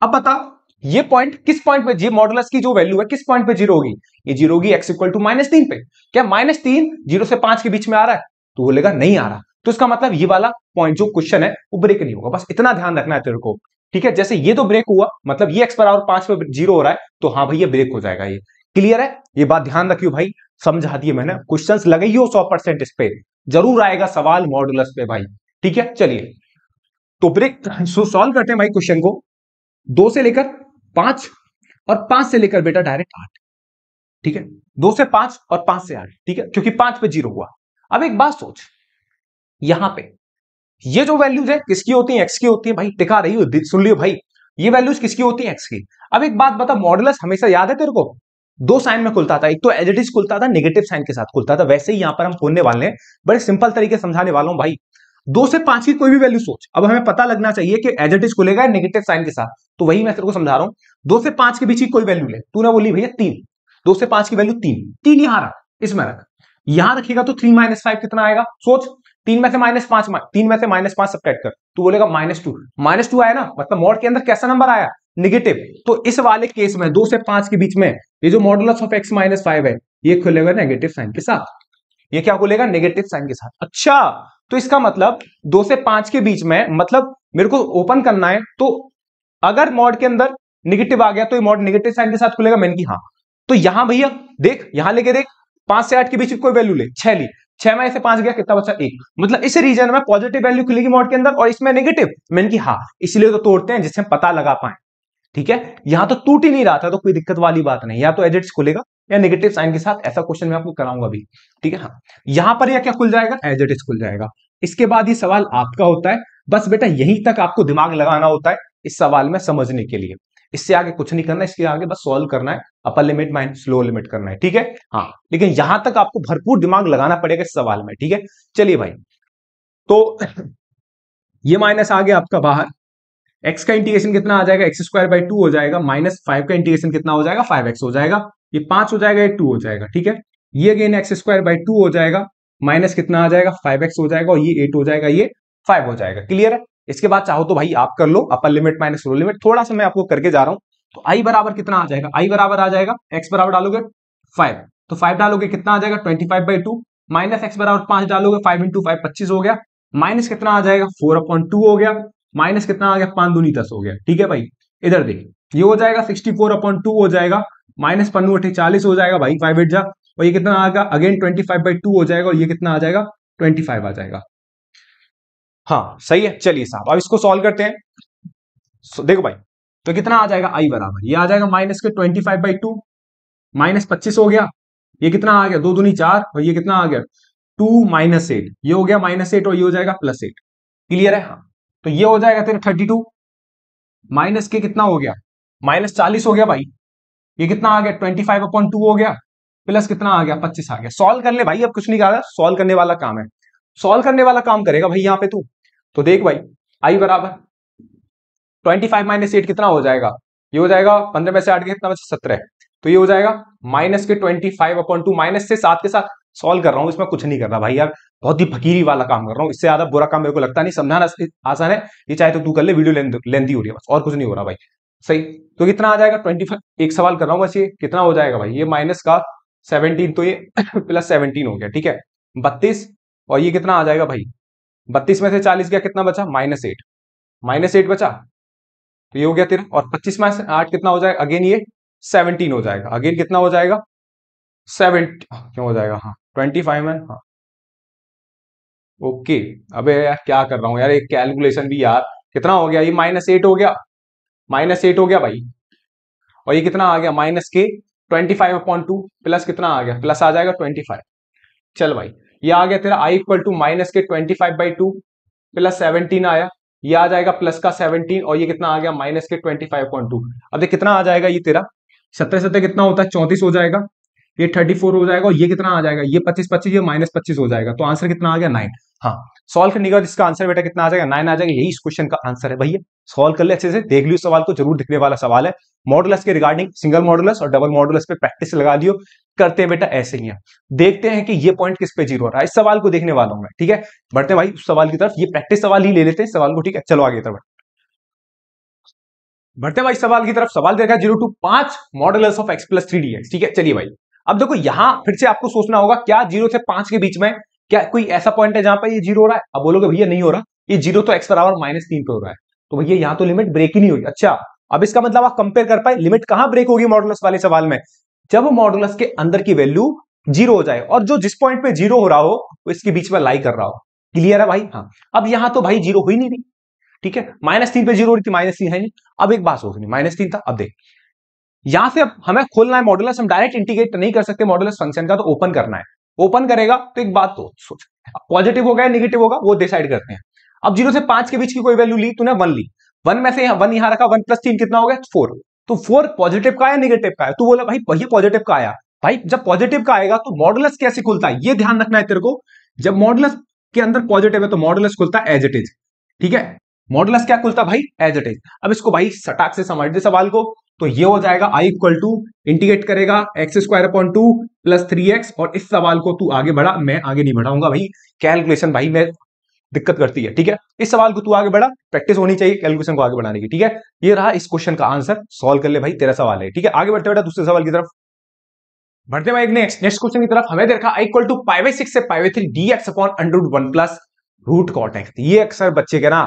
अब बता ये पॉइंट किस पॉइंट पे, ये मॉडुलस की जो वैल्यू है किस पॉइंट पे जीरो होगी, ये जीरो होगी x = -3 पे। क्या -3 0 से 5 के बीच में आ रहा है? तो बोलेगा नहीं आ रहा, तो इसका मतलब ये वाला पॉइंट जो क्वेश्चन है वो ब्रेक नहीं होगा। बस इतना ध्यान रखना है तेरे को। ठीक है, जैसे ये तो ब्रेक हुआ, मतलब ये x = 5 पे जीरो हो रहा है, तो हाँ भाई ये ब्रेक हो जाएगा। ये क्लियर है, ये बात ध्यान रखियो भाई, समझा दिए मैंने। क्वेश्चंस लगाइयो 100% इस पे, जरूर आएगा सवाल मॉडुलस पे भाई। ठीक है, चलिए तो ब्रेक सॉल्व करते हैं भाई क्वेश्चन को। 2 से लेकर 5 और 5 से लेकर बेटा डायरेक्ट 8। ठीक है, 2 से 5 और 5 से 8, ठीक है, क्योंकि 5 पे जीरो हुआ। अब एक बात सोच, यहां पे ये जो वैल्यूज है किसकी होती है? एक्स की होती है भाई, दिखा रही हो, सुन लियो भाई, ये वैल्यूज किसकी होती है? एक्स की। अब एक बात बता, मॉडुलस हमेशा याद है तेरे को, दो साइन में खुलता था, एक तो एज इट इज खुलता था, नेगेटिव साइन के साथ खुलता था। वैसे ही यहां पर हम खोलने वाले हैं, बड़े सिंपल तरीके से समझाने वाला हूं भाई। 2 से 5 की कोई भी वैल्यू सोच, अब हमें पता लगना चाहिए कि एज इट इज खुलेगा नेगेटिव साइन के साथ, तो वही मैं तेरे को समझा रहा हूं। 2 से 5 के बीच की कोई वैल्यू ले, तूने बोली भैया 3, 2 से 5 की वैल्यू 3 यहां रख, इसमें रख, यहां रखेगा तो 3 - 5 कितना आएगा? सोच, 3 में से -5, 3 में से -5 सब्ट्रैक्ट कर, तू बोलेगा -2 आया ना, मतलब मॉड के अंदर कैसा नंबर आया? नेगेटिव। तो इस वाले केस में 2 से 5 के बीच में ये जो मॉडुलस ऑफ x-5 है, ये खुलेगा नेगेटिव साइन के साथ। ये क्या खुलेगा? नेगेटिव साइन के साथ। अच्छा, तो इसका मतलब 2 से 5 के बीच में, मतलब मेरे को ओपन करना है, तो अगर मॉड के अंदर नेगेटिव आ गया तो ये मॉड नेगेटिव साइन के साथ खुलेगा। मैंने की हाँ, तो यहां भैया देख, यहां लेके देख, 5 से 8 के बीच की कोई वैल्यू ले, 6 ली, 6 में से 5 गया, कितना बचा? 1। मतलब इस रीजन में पॉजिटिव वैल्यू खुलेगी मॉड के अंदर और इसमें नेगेटिव। मैंने की हाँ, इसलिए तो तोड़ते हैं जिससे हम पता लगा पाए। ठीक है, यहां तो टूट ही नहीं रहा था, तो कोई दिक्कत वाली बात नहीं, या तो एजेट्स खुलेगा या नेगेटिव साइन के साथ। ऐसा क्वेश्चन मैं आपको कराऊंगा अभी। ठीक है, हाँ, यहां पर यह क्या खुल जाएगा? एजेट्स खुल जाएगा। इसके बाद ये सवाल आपका होता है, बस बेटा यहीं तक आपको दिमाग लगाना होता है इस सवाल में समझने के लिए। इससे आगे कुछ नहीं करना, इसके आगे बस सॉल्व करना है, अपर लिमिट माइनस लोअर लिमिट करना है। ठीक है, हाँ, लेकिन यहां तक आपको भरपूर दिमाग लगाना पड़ेगा इस सवाल में। ठीक है, चलिए भाई, तो ये माइनस आ गया आपका बाहर, x का इंटीग्रेशन कितना आ जाएगा? x² 2 हो जाएगा, -5 का इंटीग्रेशन कितना हो जाएगा? 5x हो जाएगा, ये 5 हो जाएगा, ये 2 हो जाएगा। ठीक है, ये अगेन x² 2 हो जाएगा, माइनस कितना आ जाएगा? 5x हो जाएगा, और ये 8 हो जाएगा, ये 5 हो जाएगा। क्लियर है? इसके बाद चाहो तो भाई आप कर लो upper limit minus lower limit, थोड़ा सा मैं आपको करके जा रहा हूं। तो i बराबर कितना आ जाएगा? i बराबर आ जाएगा, x बराबर डालोगे 5, तो 5 डालोगे कितना आ जाएगा? 25/2, माइनस x बराबर 5 डालोगे, 5 × 5 25 हो गया, माइनस कितना आ जाएगा? 4/2 हो गया, माइनस कितना आ गया? 5 दूनी 10 हो गया। ठीक है भाई, इधर देखिए, ये हो जाएगा 64/2 हो जाएगा, माइनस 5 × 8 40 हो जाएगा भाई, 5 8 जा, और ये कितना आएगा अगेन 25/2 हो जाएगा, और ये कितना आ जाएगा 25 आ जाएगा। हाँ सही है, चलिए साहब अब इसको सॉल्व करते हैं। देखो भाई, तो कितना आ जाएगा आई बराबर, ये आ जाएगा माइनस के 25/2, माइनस 25 हो गया, ये कितना आ गया 2 दूनी 4, और ये कितना आ गया 2 माइनस 8, ये हो गया -8 और ये हो जाएगा +8। क्लियर है? हाँ, तो ये हो जाएगा तेरा 32 माइनस के कितना हो गया -40 हो गया भाई, ये कितना आ गया 25/2 हो गया, प्लस कितना आ गया 25 आ गया। सॉल्व कर ले भाई, अब कुछ नहीं कहा, सॉल्व करने वाला काम है, सॉल्व करने वाला काम करेगा भाई यहाँ पे तू। तो देख भाई, आई बराबर 25 माइनस 8 कितना हो जाएगा, ये हो जाएगा 15 में से 8 के कितना बचा 17, तो ये हो जाएगा माइनस के 25/2, माइनस से 7 के साथ सॉल्व कर रहा हूं, इसमें कुछ नहीं कर रहा भाई यार, बहुत ही फकीरी वाला काम कर रहा हूं, इससे ज्यादा बुरा काम मेरे को लगता नहीं, समझाना आसान है, ये चाहे तो तू कर ले, वीडियो लेंथी हो रही है बस, और कुछ नहीं हो रहा भाई। सही, तो कितना आ जाएगा 25, एक सवाल कर रहा हूं बस, ये कितना हो जाएगा भाई, ये माइनस का 17, तो ये प्लस 17 हो गया, ठीक है 32, और ये कितना आ जाएगा भाई 32 में से 40 गया, कितना बचा -8 बचा, तो ये हो गया तेरा, और 25 में से 8 कितना हो जाएगा, अगेन ये 17 हो जाएगा, अगेन कितना हो जाएगा 70 क्यों हो जाएगा, हाँ 25 में, हाँ ओके। अबे यार क्या कर रहा हूँ यार, एक कैलकुलेशन भी यार, कितना हो गया, ये -8 हो गया, -8 हो गया भाई, और ये कितना आ गया माइनस के 25/2, प्लस कितना आ गया, प्लस आ जाएगा 25। चल भाई, ये आ गया तेरा आई इक्वल टू माइनस के 25/2 प्लस 17 आया, ये आ जाएगा प्लस का 17, और ये कितना आ गया माइनस के 25/2। अब देख कितना आ जाएगा, ये तेरा 17 कितना होता है 34 हो जाएगा, ये 34 हो जाएगा, और ये कितना आ जाएगा, ये 25 ये -25 हो जाएगा, तो आंसर कितना आ गया 9। हाँ, सॉल्व करने के बाद इसका आंसर बेटा कितना आ जाएगा 9 आ जाएगा, यही इस क्वेश्चन का आंसर है भैया। सॉल्व कर ले अच्छे से, देख लियो सवाल को, जरूर दिखने वाला सवाल है, मॉडुलस के रिगार्डिंग, सिंगल मॉडुलस और डबल मॉडुलस पे प्रैक्टिस लगा दियो, करते हैं बेटा ऐसे ही है। देखते हैं कि ये पॉइंट किस पे जीरो हो रहा है, इस सवाल को देखने वाला हूं मैं, ठीक है बढ़ते हैं भाई उस सवाल की तरफ, ये प्रैक्टिस सवाल ही ले लेते हैं सवाल को, ठीक है चलो आगे तरफ बढ़ते हैं भाई सवाल की तरफ। सवाल देखा 0 to 5 modulus of x + 3dx, ठीक है चलिए भाई, अब देखो यहां फिर से आपको सोचना होगा, क्या 0 से 5 के बीच में क्या कोई ऐसा पॉइंट है जहां पर ये 0 हो रहा है, अब बोलोगे भैया नहीं हो रहा, ये 0 तो x बराबर -3 पे हो रहा है, तो भैया यहां तो लिमिट ब्रेक ही नहीं हुई। अच्छा, अब इसका मतलब आप कंपेयर कर पाए, लिमिट कहां ब्रेक होगी मॉडुलस वाले सवाल में, जब मॉडुलस के अंदर की वैल्यू 0 हो जाए, और जो जिस पॉइंट पे 0 हो रहा हो वो इसके बीच में लाई कर रहा हो। क्लियर है भाई? हाँ, अब यहां तो भाई 0 हो ही नहीं रही, ठीक है -3 पे 0 हो रही थी, -3 है नहीं। अब एक बात सोचनी, -3 था, अब देख यहां से अब हमें खोलना है मॉडुलस, हम डायरेक्ट इंटीग्रेट नहीं कर सकते मॉडुलस फंक्शन का, तो ओपन करना है, ओपन करेगा तो एक बात तो सोच, पॉजिटिव होगा या नेगेटिव होगा वो डिसाइड करते हैं। अब 0 से 5 के बीच की कोई वैल्यू ली, तूने 1 ली, 1 में से 1 यहां रखा, 1 + 3 कितना हो गया 4, तो 4 पॉजिटिव का आया नेगेटिव का आया, तू बोला भाई ये पॉजिटिव का आया, भाई जब पॉजिटिव का आएगा तो मॉडुलस कैसे खुलता है ये ध्यान रखना है तेरे को, जब मॉडुलस के अंदर पॉजिटिव है तो मॉडुलस खुलता है एज इट इज, ठीक है मॉडुलस क्या खुलता भाई एज इट इज। अब इसको भाई सटाक से समझ दे सवाल को, तो ये हो जाएगा आई इक्वल टू इंटीग्रेट करेगा x² / 2 + 3x, और इस सवाल को तू आगे बढ़ा, मैं आगे नहीं बढ़ाऊंगा भाई, कैलकुलेशन भाई मैं दिक्कत करती है, ठीक है इस सवाल को तू आगे बढ़ा, प्रैक्टिस होनी चाहिए कैलकुलेशन को आगे बढ़ाने की, ठीक है ये रहा इस क्वेश्चन का आंसर, सॉल्व कर ले भाई तेरा सवाल है, ठीक है आगे बढ़ते बेटा दूसरे सवाल की तरफ बढ़ते भाई, नेक्स्ट क्वेश्चन की तरफ। हमें देखा आई इक्वल टू π/6 से π/3 dx/√1 + √cot x, ये अक्सर बच्चे के ना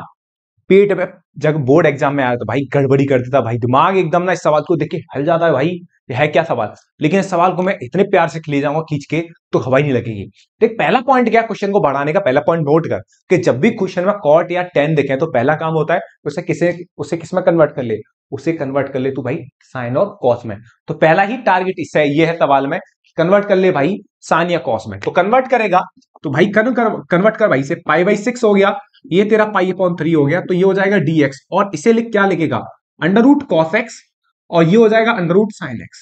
पेट में जब बोर्ड एग्जाम में आया तो भाई गड़बड़ी कर देता भाई, दिमाग एकदम ना इस सवाल को देख के हिल जाता है भाई, ये है क्या सवाल, लेकिन इस सवाल को मैं इतने प्यार से ले जाऊंगा खींच के तो हवाई नहीं लगेगी। देख पहला पॉइंट क्या, क्वेश्चन को बढ़ाने का पहला पॉइंट नोट कर कि जब भी क्वेश्चन में कॉट या टेन देखें तो पहला काम होता है उसे किस में कन्वर्ट कर ले, उसे कन्वर्ट कर ले तू भाई साइन और कॉस में, तो पहला ही टारगेट इससे ये है सवाल में, कन्वर्ट कर ले भाई साइन या कॉस में, तो कन्वर्ट करेगा तो भाई कन्वर्ट कर भाई से π/6 हो गया, ये तेरा π/3 हो गया, तो ये हो जाएगा dx, और इसे क्या लिखेगा √cos x, और ये हो जाएगा √sin x,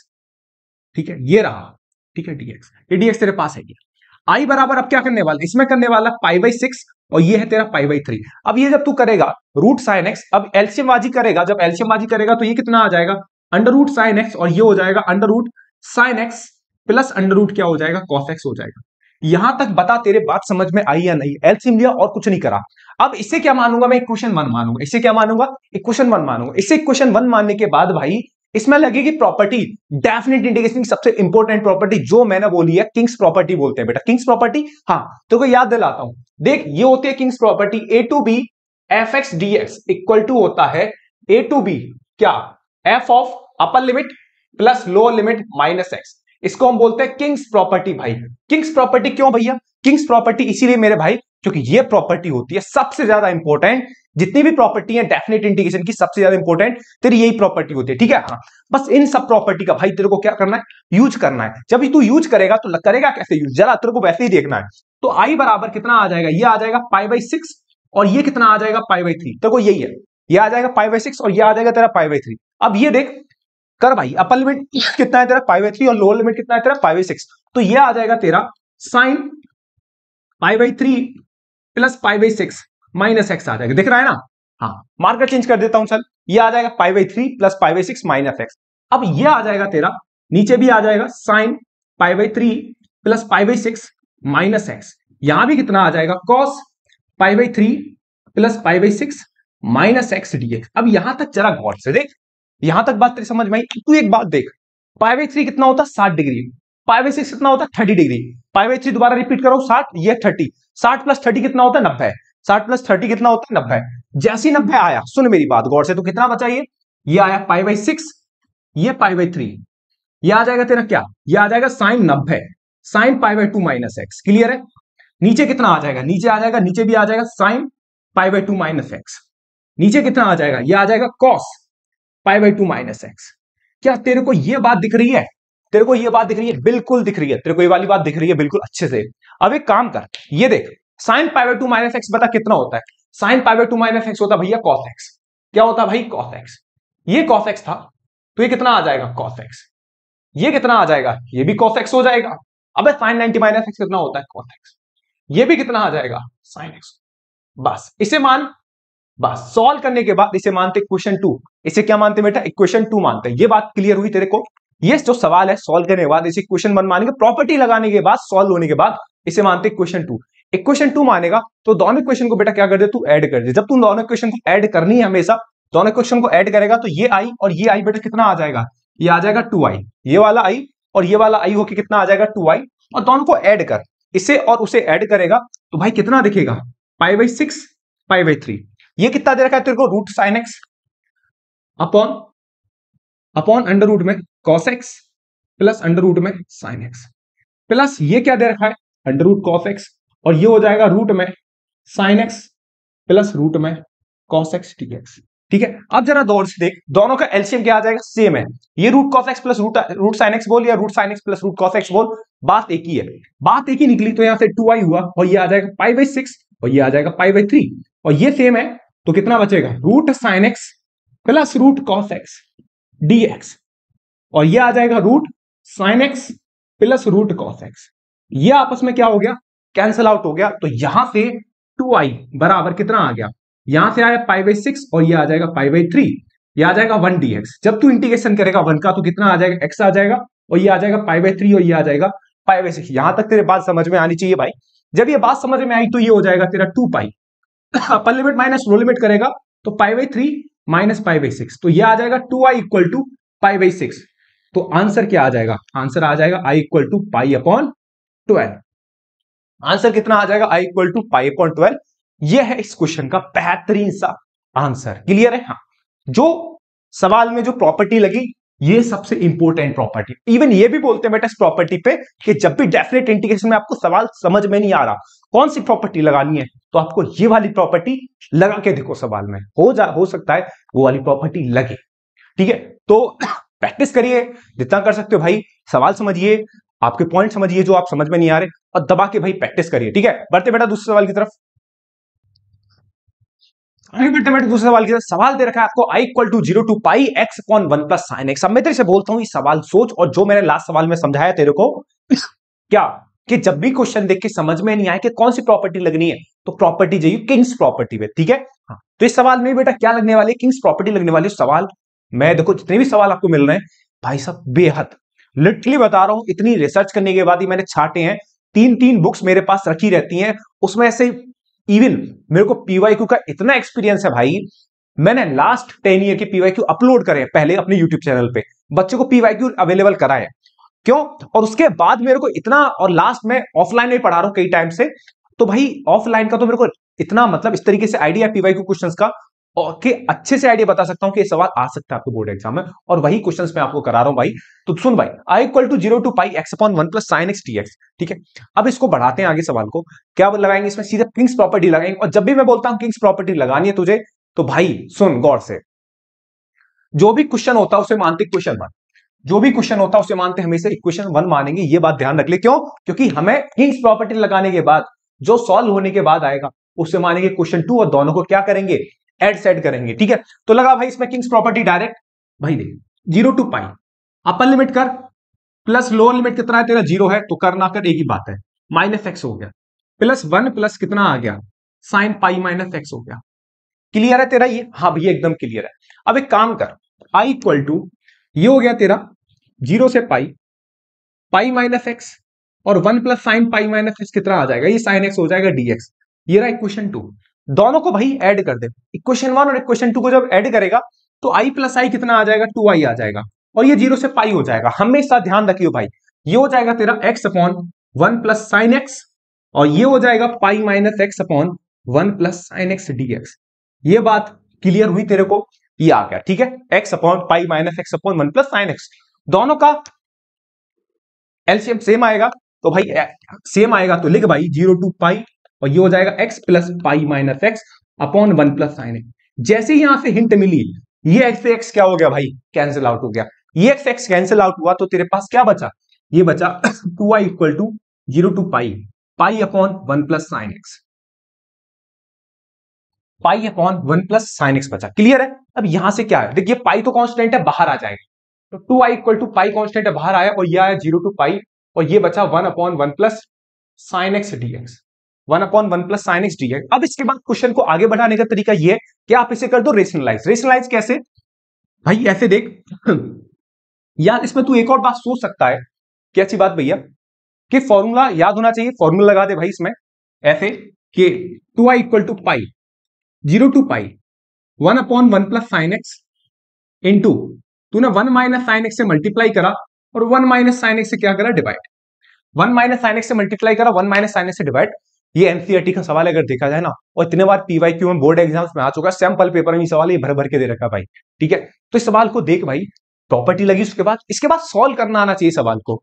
ठीक है ये रहा, ठीक है dx, ये dx तेरे पास है क्या, i बराबर अब क्या करने वाला, इसमें करने वाला π/6, और ये है तेरा π/3। अब ये जब तू करेगा √sin x, अब एलसीएम बाजी करेगा, जब एलसीएम बाजी करेगा तो ये कितना आ जाएगा √sin x, और ये हो जाएगा √sin x प्लस √ क्या हो जाएगा cos x हो जाएगा। यहां तक बता तेरे बात समझ में आई या नहीं, एलसीएम लिया और कुछ नहीं करा। अब इसे क्या मानूंगा मैं, इक्वेशन 1 मानूंगा, इसे क्या मानूंगा इक्वेशन 1 मानूंगा, इसे इक्वेशन 1 मानने के बाद भाई इसमें लगेगी प्रॉपर्टी, डेफिनेट इंटीग्रेशन की सबसे इंपॉर्टेंट प्रॉपर्टी जो मैंने बोली है, किंग्स प्रॉपर्टी बोलते हैं बेटा, किंग्स प्रॉपर्टी। हाँ तो को याद दिलाता हूं, देख ये होती है king's property, a to b f(x) dx equal to होता है a to b क्या f of upper limit plus lower limit minus x, इसको हम बोलते हैं किंग्स प्रॉपर्टी भाई। किंग्स प्रॉपर्टी क्यों भैया? किंग्स प्रॉपर्टी इसीलिए मेरे भाई क्योंकि ये प्रॉपर्टी होती है सबसे ज्यादा इंपॉर्टेंट, जितनी भी प्रॉपर्टी है डेफिनेट इंटीग्रेशन की सबसे ज्यादा इंपॉर्टेंट तेरी यही प्रॉपर्टी होती है, ठीक है। हाँ, बस इन सब प्रॉपर्टी का भाई तेरे को क्या करना है, यूज करना है। जब तू यूज करेगा तो करेगा कैसे यूज, जरा तेरे को वैसे ही देखना है। तो आई बराबर कितना आ जाएगा, ये आ जाएगा π/6 और ये कितना आ जाएगा π/3। तेरे को यही है, ये आ जाएगा π/6 और ये आ जाएगा तेरा π/3। अब ये देख कर भाई, अपर लिमिट कितना है तेरा π/3 और लोअर लिमिट कितना है तेरा π/6। तो ये आ जाएगा तेरा साइन π/3 प्लस π/6 माइनस एक्स आ जाएगा, दिख रहा है ना। हाँ, मार्कर चेंज कर देता हूं चल, ये आ जाएगा π/3 प्लस π/6 माइनस एक्स। अब ये आ जाएगा तेरा, नीचे भी आ जाएगा साइन π/3 प्लस π/6 माइनस एक्स। यहां भी कितना आ जाएगा cos π/3 plus π/6 minus x dx। अब यहां तक जरा गौर से देख, यहां तक बात तेरी समझ में आई। तू एक बात देख, π/3 कितना होता है 60 डिग्री, π/6 कितना होता है 30 डिग्री। π/3 दोबारा रिपीट करो 60, ये 30, 60 प्लस 30 कितना होता है 90, 60 प्लस 30 कितना होता है 90। जैसी 90 आया, सुन मेरी बात गौर से, तो कितना बचा ये आया π/6, ये π/3, ये आ जाएगा तेरा क्या, ये आ जाएगा sine 90 sine π/2 minus x. Clear है। नीचे कितना आ जाएगा, नीचे आ जाएगा, नीचे भी आ जाएगा साइन π/2 माइनस एक्स। नीचे कितना आ जाएगा, ये आ जाएगा कॉस π/2 माइनस एक्स। क्या तेरे को ये बात दिख रही है, तेरे को ये बात दिख रही है, बिल्कुल दिख रही है, तेरे को ये वाली बात दिख रही है बिल्कुल अच्छे से। अब एक काम कर, ये देख साइन π/2 माइनस एक्स बता कितना होता है, साइन π/2 माइनस एक्स होता है भैया cos x। क्या होता है भाई cos x, ये cos x था तो ये कितना आ जाएगा cos x, ये कितना आ जाएगा, ये भी cos x हो जाएगा। अब साइन 90 माइनस एक्स कितना होता है cos x, ये भी कितना आ जाएगा sin x। बस इसे मान, बस सॉल्व करने के बाद इसे मानते इक्वेशन 2। इसे क्या मानते बेटा, इक्वेशन 2 मानते हैं। ये बात क्लियर हुई तेरे को। ये जो सवाल है सॉल्व करने के बाद इसे इक्वेशन 1 मानेंगे, प्रॉपर्टी लगाने के बाद सॉल्व होने के बाद इसे मानते इक्वेशन 2। इक्वेशन 2 मानेगा तो दोनों इक्वेशन को बेटा क्या कर दे, तू ऐड कर दे। जब तू दोनों इक्वेशन को ऐड करनी है, हमेशा दोनों इक्वेशन को ऐड करेगा तो ये आई और ये आई बेटा कितना आ जाएगा, ये आ जाएगा 2i, ये वाला आई और ये वाला आई होके कितना आ जाएगा 2i। और दोनों को ऐड कर, इसे और उसे ऐड करेगा तो भाई कितना दिखेगा π/6 π/3। ये कितना दे रखा है तेरे को, root sine x upon under root में cos x plus under root में साइन एक्स, प्लस ये क्या दे रखा है अंडर रूट कॉस एक्स और ये हो जाएगा रूट में साइन एक्स प्लस रूट में कॉस एक्स dx। ठीक है। अब जरा दौर से देख, दोनों का एलसीएम क्या आ जाएगा, सेम है। ये root cos x plus root sine x बोल या root sine x plus root cos x बोल, बात एक ही है, बात एक ही निकली। तो यहां से 2i हुआ और ये आ जाएगा π/6 और ये आ जाएगा π/3 और ये सेम है तो कितना बचेगा, root sine x plus root cos x dx और ये आ जाएगा root sine x plus root cos x. ये आपस में क्या हो गया, कैंसिल आउट हो गया। तो यहां से 2i बराबर कितना आ गया, यहां से आया π/6 और ये आ जाएगा π/3, ये आ जाएगा 1 dx। जब तू इंटीग्रेशन करेगा 1 का तो कितना आ जाएगा, x आ जाएगा और ये आ जाएगा π/3 और ये आ जाएगा π/6। यहां तक तेरे बात समझ में आनी चाहिए भाई। जब ये बात समझ में आई तो ये हो जाएगा तेरा 2π, अपर लिमिट माइनस लो लिमिट करेगा तो π/3 माइनस π/6, तो ये आ जाएगा 2i इक्वल टू π/6। तो आंसर क्या आ जाएगा, आंसर आ जाएगा i इक्वल टू π/12। आंसर कितना आ जाएगा, i इक्वल टू π/12। ये है इस क्वेश्चन का बेहतरीन सा आंसर। क्लियर है। हाँ, जो सवाल में जो प्रॉपर्टी लगी ये सबसे इंपॉर्टेंट प्रॉपर्टी, इवन ये भी बोलते हैं बेटा इस प्रॉपर्टी पे कि जब भी डेफिनेट इंटीग्रेशन में आपको सवाल समझ में नहीं आ रहा कौन सी प्रॉपर्टी लगानी है तो आपको ये वाली प्रॉपर्टी लगा के देखो, सवाल में हो सकता है वो वाली प्रॉपर्टी लगे। ठीक है, तो प्रैक्टिस करिए जितना कर सकते हो भाई, सवाल समझिए, आपके पॉइंट समझिए जो आप समझ में नहीं आ रहे और दबा के भाई प्रैक्टिस करिए। ठीक है, बढ़ते बेटा दूसरे सवाल की तरफ। दूसरे सवाल की तरफ सवाल दे रखा है आपको i equal to 0 to pi x upon 1 plus sine x. अब मैं तेरे से बोलता हूं ये सवाल सोच, और जो मैंने लास्ट सवाल में समझाया तेरे को क्या कि जब भी क्वेश्चन देख के समझ में नहीं आए कि कौन सी प्रॉपर्टी लगनी है तो प्रॉपर्टी जाइए किंग्स प्रॉपर्टी पे। ठीक है। हाँ, तो इस सवाल में बेटा क्या लगने वाली है, किंग्स प्रॉपर्टी लगने वाली सवाल। मैं देखो जितने भी सवाल आपको मिल रहे हैं भाई साहब बेहद लिटरली बता रहा हूं, इतनी रिसर्च करने के बाद ही मैंने छाटे हैं। 3 बुक्स मेरे पास रखी रहती हैं, उसमें ऐसे इवन मेरे को पीवाईक्यू का इतना एक्सपीरियंस है भाई, मैंने लास्ट 10 ईयर के पीवाईक्यू अपलोड करे पहले अपने यूट्यूब चैनल पे, बच्चों को पीवाईक्यू अवेलेबल कराए क्यों, और उसके बाद मेरे को इतना, और लास्ट में ऑफलाइन में पढ़ा रहा हूं कई टाइम से, तो भाई ऑफलाइन का तो मेरे को इतना मतलब इस तरीके से आइडिया पीवाईक्यू क्वेश्चंस का और के अच्छे से आइडिया बता सकता हूं कि ये सवाल आ सकता है आपके बोर्ड एग्जाम में, और वही क्वेश्चंस मैं आपको करा रहा हूं भाई। तो सुन भाई, I equal to 0 to pi x upon 1 plus sine x dx। ठीक है, अब इसको बढ़ाते हैं आगे सवाल को। क्या लगाएंगे इसमें? सीधे किंग्स प्रॉपर्टी लगाएंगे। और जब भी मैं बोलता हूं किंग्स प्रॉपर्टी लगानी है तुझे, तो भाई सुन गौर से, जो भी क्वेश्चन होता है उसे मानते क्वेश्चन वन, जो भी क्वेश्चन होता है उसे मानते हमेशा इक्वेशन वन मानेंगे। ये बात ध्यान रख ले, क्यों? क्योंकि हमें किंग्स प्रॉपर्टी लगाने के बाद जो सॉल्व होने के बाद आएगा उसे मानेंगे क्वेश्चन टू, और दोनों को क्या करेंगे? एड सेड करेंगे। ठीक है, तो लगा भाई इसमें किंग्स प्रॉपर्टी डायरेक्ट। भाई देख, 0 टू पाई अपर लिमिट कर, प्लस लोअर लिमिट कितना है तेरा? 0 है, तो कर ना कर एक ही बात है, माइनस एक्स हो गया, प्लस 1 प्लस कितना आ गया? साइन पाई माइनस एक्स हो गया। क्लियर है तेरा ये? हाँ भैया एकदम क्लियर है। अब एक काम कर, आई इक्वल टू, ये हो गया तेरा 0 से पाई, पाई माइनस एक्स, और 1 plus sine pi minus x कितना आ जाएगा? ये साइन एक्स हो जाएगा dx। ये रहा इक्वेशन टू। दोनों को भाई ऐड कर दे, इक्वेशन वन और इक्वेशन टू को जब ऐड करेगा तो आई प्लस आई कितना आ जाएगा? 2i आ जाएगा, और ये 0 से पाई हो जाएगा। हमेशा ध्यान रखियो भाई, ये हो जाएगा तेरा x upon 1 plus sine x, और ये हो जाएगा pi minus x upon 1 plus sine x dx। ये बात क्लियर हुई तेरे को? ये आ गया, ठीक है, x upon pi minus x upon 1 plus sine x, दोनों का एलसीएम सेम आएगा। तो भाई सेम आएगा तो लिख भाई 0 टू पाई, और ये हो जाएगा x plus pi minus x upon 1 plus sine x. जैसे ही यहां से हिंट मिली, ये x से x क्या हो गया भाई? कैंसिल आउट हो गया। ये x कैंसिल आउट हुआ तो तेरे पास क्या बचा? ये बचा 2i equal to 0 to pi, pi upon 1 plus sine x, pi upon 1 plus sine x बचा। क्लियर है? अब यहां से क्या है, देखिए पाई तो कांस्टेंट है, बाहर आ जाएगा, तो 2i equal to pi constant है, बाहर आया, और ये आया 0 टू पाई, और ये बचा 1 upon 1 plus sine x dx, 1 upon 1 plus sine x dx। अब इसके बाद क्वेश्चन को आगे बढ़ाने का तरीका ये है कि आप इसे कर दो रेशनलाइज। रेशनलाइज कैसे भाई? ऐसे देख यार, इसमें तू एक और बात सोच सकता है। क्या अच्छी बात भैया, कि फॉर्मूला याद होना चाहिए, फॉर्मूला लगा दे भाई इसमें ऐसे कि 2i equal to pi 0 to pi 1 upon 1 plus sine x into, तूने 1 माइनस साइन एक्स से मल्टीप्लाई करा, और 1 माइनस साइन एक्स से क्या करा? डिवाइड। 1 माइनस साइन एक्स से मल्टीप्लाई करा, 1 माइनस साइन एक्स से डिवाइड। ये एनसीईआरटी का सवाल अगर देखा जाए ना, और इतने बार पीवाईक्यू में बोर्ड एग्जाम्स में आ चुका है, सैंपल पेपर में सवाल ये भर भर के दे रखा भाई। ठीक है, तो इस सवाल को देख भाई, प्रॉपर्टी लगी, उसके बाद इसके बाद सॉल्व करना आना चाहिए सवाल को।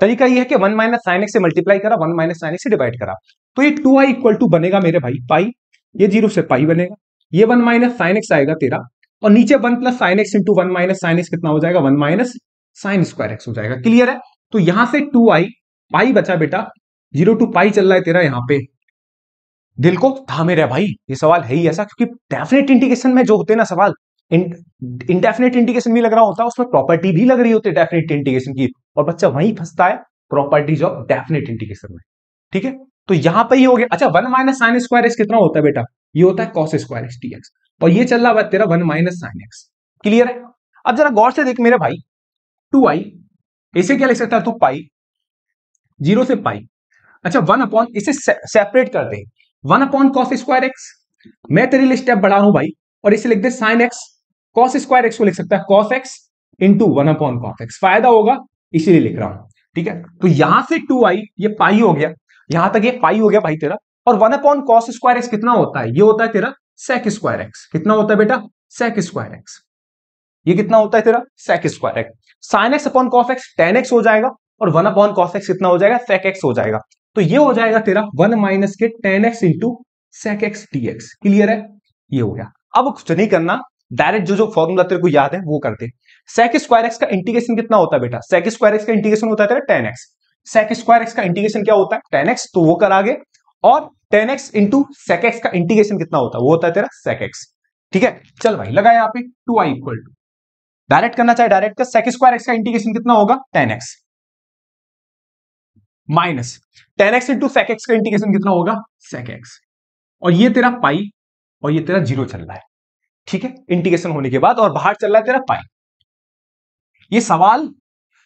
तरीका ये है कि 1 माइनस साइन एक्स से मल्टीप्लाई करा, 1 माइनस साइन एक्स से डिवाइड करा, तो ये 2i इक्वल टू बनेगा मेरे भाई पाई, ये 0 से पाई बनेगा, ये 1 माइनस साइन एक्स आएगा तेरा, और नीचे 1 plus sine x into 1 minus sine x कितना हो जाएगा? 1 माइनस साइन स्क्वायर एक्स हो जाएगा। क्लियर है? तो यहां से 2i, पाई बचा बेटा, 0 टू पाई चल रहा है तेरा यहां पे। दिल को थामे रहे भाई, ये सवाल है ही ऐसा, क्योंकि डेफिनेट इंटीग्रेशन में जो होते हैं ना सवाल, इंडेफिनेट इंटीग्रेशन भी लग रहा होता है, उसमें प्रॉपर्टी भी लग रही होती है डेफिनेट इंटीग्रेशन की, और बच्चा वहीं फंसता है प्रॉपर्टीज ऑफ डेफिनेट इंटीग्रेशन में। ठीक है, तो यहां पर ही हो गया। अच्छा, 1 माइनस साइन स्क्वायर एक्स कितना होता है बेटा? ये होता है कॉस स्क्वायर एक्स dx, और ये चल रहा है तेरा 1 माइनस साइन एक्स। क्लियर है? अब जरा गौर से देख मेरे भाई, 2i इसे क्या लिख सकता है तू? पाई 0 से पाई। अच्छा, 1 अपॉन, इसे सेपरेट कर दे, 1 अपॉन कॉस स्क्वायर एक्स। मैं तेरे लिए स्टेप बढ़ा रहा हूं भाई, और इसे लिख दे sine x. Cos square x को लिख सकता है cos x into 1 upon cos x, फायदा होगा इसीलिए लिख रहा हूं। ठीक है, तो यहां से 2i, ये पाई हो गया, यहां तक ये पाई हो गया भाई तेरा, और 1 अपॉन कॉस स्क्वायर एक्स कितना होता है? ये होता है तेरा सेक स्क्वायर एक्स। कितना होता है बेटा? Sec square x. ये कितना होता है तेरा? Sec square x. Sine x upon cos x tan x हो जाएगा, और 1 अपॉन कॉस एक्स कितना हो जाएगा? सेक एक्स हो जाएगा। तो ये हो जाएगा तेरा 1 माइनस के tan x into sec x dx। Clear है? ये हो गया। अब कुछ नहीं करना, डायरेक्ट जो फॉर्मूला तेरे को याद है वो करते। सेक स्क्वायर एक्स का इंटीग्रेशन कितना होता है बेटा? सेक स्क्वायर एक्स का इंटीग्रेशन होता है तेरा tan x. Sec square x का इंटीग्रेशन क्या होता है? टेन एक्स, तो वो कर आगे, और tan x into sec x का इंटीग्रेशन कितना होता है? वो होता है तेरा सेक एक्स। ठीक है, चल भाई लगा यहाँ पे 2i इक्वल टू, डायरेक्ट करना चाहे डायरेक्ट का, सेक स्क्वायर एक्स का इंटीग्रेशन कितना होगा? Tan x minus tan x into sec x का इंटीग्रेशन कितना होगा? सेक एक्स, और ये तेरा पाई, और ये तेरा 0 चल रहा है। ठीक है, इंटीग्रेशन होने के बाद, और बाहर चल रहा है तेरा पाई। ये सवाल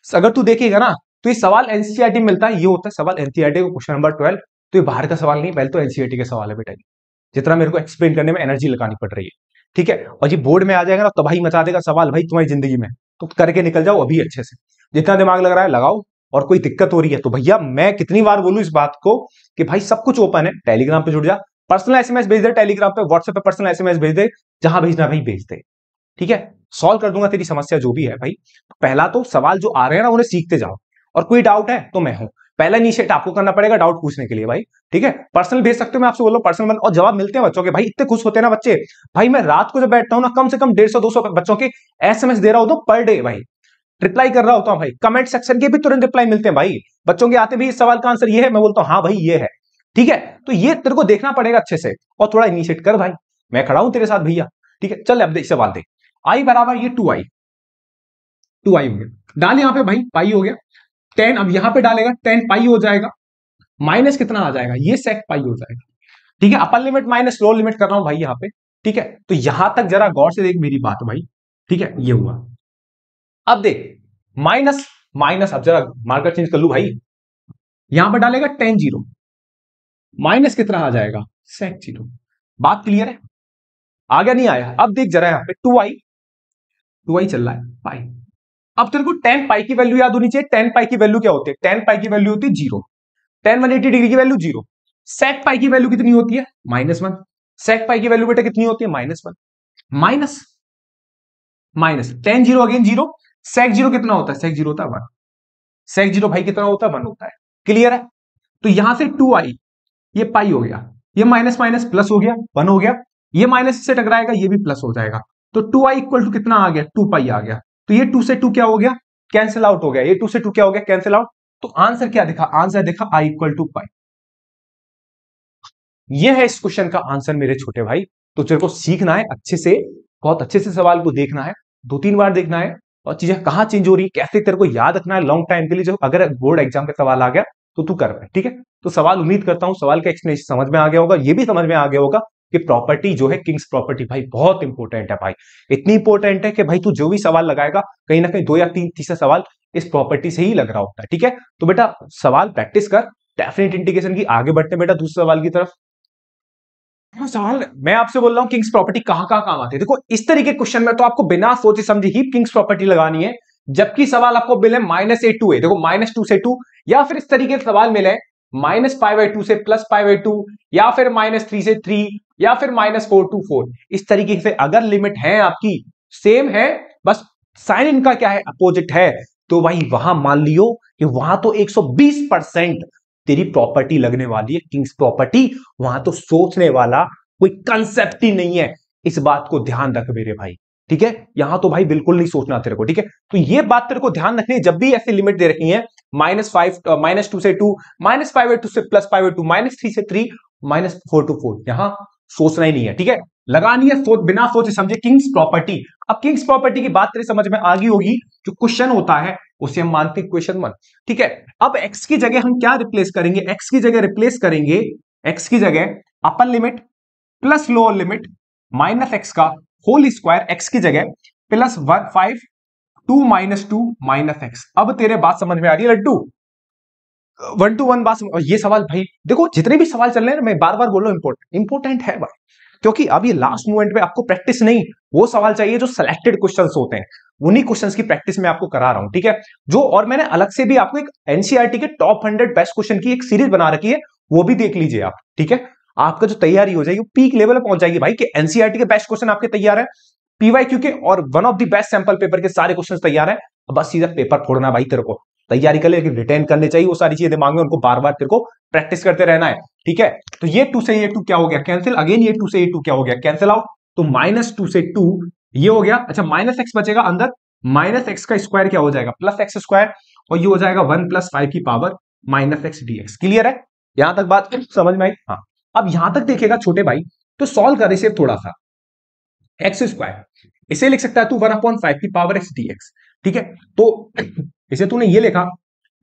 अगर तू देखेगा ना, तो ये सवाल एनसीईआरटी में मिलता है, ये होता है सवाल एनसीईआरटी का क्वेश्चन नंबर 12। तो ये बाहर का सवाल नहीं, पहले तो एनसीईआरटी का सवाल है बेटा, जितना मेरे को एक्सप्लेन करने में एनर्जी लगानी पड़ रही है। ठीक है, और ये बोर्ड में आ जाएगा ना, तबाही मचा देगा सवाल भाई तुम्हारी जिंदगी में, तो करके निकल जाओ अभी अच्छे से, जितना दिमाग लग रहा है लगाओ। और कोई दिक्कत हो रही है तो भैया मैं कितनी बार बोलूं इस बात को कि भाई सब कुछ ओपन है, टेलीग्राम पे जुड़ जा, पर्सनल एसएमएस भेज दे, टेलीग्राम पे, व्हाट्सएप पे पर्सनल एसएमएस भेज दे, जहां भेजना भाई भेज दे, ठीक है। सॉल्व कर दूंगा तेरी समस्या जो भी है भाई। पहला तो सवाल जो आ रहे हैं ना उन्हें सीखते जाओ, और कोई डाउट है तो मैं हूं, पहला इनिशिएट आपको करना पड़ेगा डाउट पूछने के लिए भाई, ठीक है। पर्सनल भेज सकते हो, मैं आपसे बोल रहा हूं पर्सनल, और जवाब मिलते हैं बच्चों के भाई, इतने खुश होते हैं ना बच्चे भाई। मैं रात को जब बैठता हूं ना, कम से कम 150-200 बच्चों के एसएमएस दे रहा हूं तो पर डे भाई, रिप्लाई कर रहा होता हूं भाई। कमेंट सेक्शन के भी तुरंत रिप्लाई मिलते हैं भाई, बच्चों के आते भी इस सवाल का आंसर ये है, मैं बोलता हूं हाँ भाई ये है, ठीक है। तो ये तेरे को देखना पड़ेगा अच्छे से, और थोड़ा इनिशिएट कर भाई, मैं खड़ा हूं तेरे साथ भैया, ठीक है। चल अब देख सवाल देख, आई बराबर ये 2i, 2i हो गया, डाल यहां पे भाई पाई हो गया 10, अब यहां पे डालेगा 10 पाई हो जाएगा, माइनस कितना आ जाएगा, ये सेक पाई हो जाएगा, ठीक है। अपर लिमिट माइनस लोअर लिमिट कर रहा हूं भाई यहां पे, ठीक है। तो यहां तक जरा गौर से देख मेरी बात भाई, ठीक है। ये हुआ, अब देख माइनस माइनस, अब जरा मार्कर चेंज कर लू भाई, यहां पर डालेगा 10 जीरो, माइनस कितना आ जाएगा, सेक जीरो। बात क्लियर है, आ गया नहीं आया। अब देख जरा यहां पे 2i चल रहा है पाई। अब तेरे को 10 पाई की वैल्यू याद होनी चाहिए, 10 पाई की वैल्यू क्या होती है, 10 पाई की वैल्यू होती है जीरो, 10 180 डिग्री की वैल्यू जीरो। सेक पाई की वैल्यू कितनी होती है, -1। सेक पाई की वैल्यू बेटा कितनी होती है, -1, minus minus 10 zero again zero, sec zero कितना होता है, सेक जीरो होता है 1, सेक जीरो भाई कितना होता है, 1 होता है, क्लियर है। तो यहां से 2i, ये पाई हो गया, ये माइनस माइनस प्लस हो गया, 1 हो गया, ये माइनस से टकराएगा, ये भी प्लस हो जाएगा, तो 2i इक्वल टू कितना आ गया, 2 पाई आ गया। तो ये 2 से 2 क्या हो गया, कैंसिल आउट हो गया, ये 2 से 2 क्या हो गया, कैंसिल आउट। तो आंसर क्या दिखा, आंसर दिखा i इक्वल टू पाई। ये है इस क्वेश्चन का आंसर मेरे छोटे भाई। तो तेरे को सीखना है अच्छे से, बहुत अच्छे से सवाल को देखना है, 2-3 बार देखना है, और चीजें कहां चेंज हो रही है, कैसे तेरे को याद रखना है लॉन्ग टाइम के लिए, जो अगर बोर्ड एग्जाम का सवाल आ गया तो तू कर पाए, ठीक है। तो सवाल उम्मीद करता हूं सवाल का एक्सप्लेनेशन समझ में आ गया होगा, ये भी समझ में आ गया होगा कि प्रॉपर्टी जो है किंग्स प्रॉपर्टी भाई बहुत इंपॉर्टेंट है भाई, इतनी इंपॉर्टेंट है कि भाई तू जो भी सवाल लगाएगा कहीं ना कहीं 2 या 3 तीसरा सवाल इस प्रॉपर्टी से ही लग रहा होता है, ठीक है। तो बेटा सवाल प्रैक्टिस कर, डेफिनेट इंटीग्रेशन की, आगे बढ़ते हैं बेटा दूसरे सवाल की तरफ। सवाल मैं आपसे बोल रहा हूं किंग्स प्रॉपर्टी कहां कहां काम आती है, देखो इस तरीके के क्वेश्चन में तो आपको बिना सोचे समझे ही किंग्स प्रॉपर्टी लगानी है, जबकि सवाल आपको मिले -a2 है, देखो -2 से 2, या फिर इस तरीके से सवाल मिले -π/2 से +π/2, या फिर -3 से 3, या फिर -4 to 4, इस तरीके से अगर लिमिट है आपकी सेम है, बस साइन इनका क्या है, अपोजिट है, तो भाई वहां मान लियो कि वहां तो 120% तेरी प्रॉपर्टी लगने वाली है किंग्स प्रॉपर्टी, वहां तो सोचने वाला कोई कंसेप्ट ही नहीं है, इस बात को ध्यान रख मेरे भाई, ठीक है। यहां तो भाई बिल्कुल नहीं सोचना तेरे को, ठीक है। तो ये बात तेरे को ध्यान रखनी है, जब भी ऐसी लिमिट दे रखी है -2 से 2, -π/2 से +π/2, -3 से 3, -4 to 4, यहां सोचना ही नहीं है, ठीक है। लगानी है सोच, बिना सोचे समझे किंग्स प्रॉपर्टी। अब किंग्स प्रॉपर्टी की बात तेरे समझ में आ गई होगी, जो क्वेश्चन होता है उसे हम मानते हैं क्वेश्चन 1, ठीक है। अब x की जगह हम क्या रिप्लेस करेंगे, x की जगह रिप्लेस करेंगे, x की जगह upper limit plus lower limit minus x का होल स्क्वायर, x की जगह +1 2 -2 माइनस एक्स। अब तेरे बात समझ में आ रही है लड्डू, 1 to 1 बात। और ये सवाल भाई देखो जितने भी सवाल चल रहे हैं मैं बार बार बोल रहा हूं इंपॉर्टेंट है भाई, क्योंकि अब ये लास्ट मोमेंट पे आपको प्रैक्टिस नहीं, वो सवाल चाहिए जो सिलेक्टेड क्वेश्चंस होते हैं, उन्हीं क्वेश्चंस की प्रैक्टिस मैं आपको करा रहा हूं, ठीक है। जो और मैंने अलग से भी आपको एक एनसीईआरटी के टॉप 100 बेस्ट क्वेश्चन की एक सीरीज बना रखी है, वो भी देख लीजिए आप, ठीक है। आपका जो तैयारी हो जाएगी पीक लेवल पे पहुंच जाएगी भाई, कि एनसीईआरटी के बेस्ट क्वेश्चन आपके तैयार है, पीवाईक्यू के और one of the best sample paper के सारे क्वेश्चन तैयार है, बस सीधा पेपर फोड़ना भाई, तेरे को तैयारी कर ले, लेकिन रिटेन करने चाहिए वो सारी चीजें दिमाग में, उनको बार बार तेरे को प्रैक्टिस करते रहना है, ठीक है। तो ये 2 से ये 2 क्या हो गया, कैंसिल, अगेन ये 2 से ये 2 क्या हो गया, कैंसिल आउट, तो -2 से 2 ये हो गया, अच्छा माइनस एक्स बचेगा अंदर, माइनस एक्स का स्क्वायर क्या हो जाएगा, +x स्क्वायर, और ये हो जाएगा 1 + 5 की पावर -x dx। क्लियर है, यहां तक बात समझ में आई। हाँ अब यहां तक देखेगा छोटे भाई, तो सॉल्व कर इसे थोड़ा सा, एक्स स्क्वायर इसे लिख सकता है तू 1/5 की पावर x dx, ठीक है। तो इसे तूने ये लिखा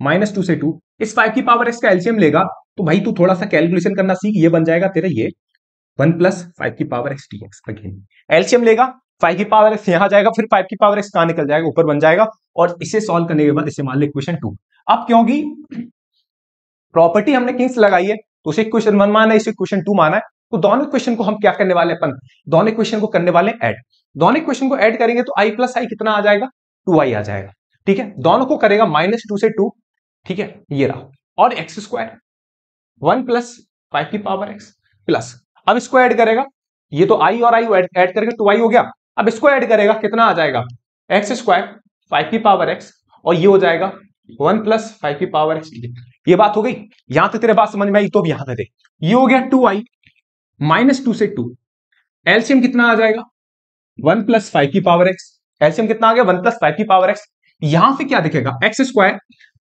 -2 से 2, इस 5 की पावर x का एलसीएम लेगा, तो भाई तू थोड़ा सा कैलकुलेशन करना सीख, ये बन जाएगा तेरा ये 1 + 5 की power x dx, again LCM लेगा, 5 की पावर x यहां जाएगा, फिर 5 की पावर x कहां निकल जाएगा, ऊपर बन जाएगा, और इसे सॉल्व करने के बाद इसे मान ले इक्वेशन 2। अब क्योंकि प्रॉपर्टी हमने किंग्स लगाई है, तो उसे इक्वेशन 1 माना है, इसे इक्वेशन 2 माना है, तो दोनों इक्वेशन को हम क्या करने वाले, अपन दोनों इक्वेशन को करने वाले ऐड, दोनों इक्वेशन को ऐड करेंगे तो i + i कितना आ जाएगा, 2i आ जाएगा, ठीक है। दोनों को करेगा -2 से 2, ठीक है, ये रहा, और x स्क्वायर 1 + 5 की पावर x प्लस, अब इसको ऐड करेगा, ये तो आई और आई ऐड करके 2i हो गया। अब इसको ऐड करेगा, कितना आ जाएगा एक्स स्क्वायर 5 की पावर एक्स, और ये हो जाएगा 1 प्लस 5 की पावर एक्स। ये बात हो गई, यहां तक तेरे बात समझ में आई? तो अब यहां पे देख, ये हो गया 2i माइनस 2 से 2, एलसीएम कितना आ जाएगा 1 प्लस 5 की पावर एक्स। एलसीएम कितना आ गया 1 प्लस 5 की पावर एक्स। यहां से क्या दिखेगा x square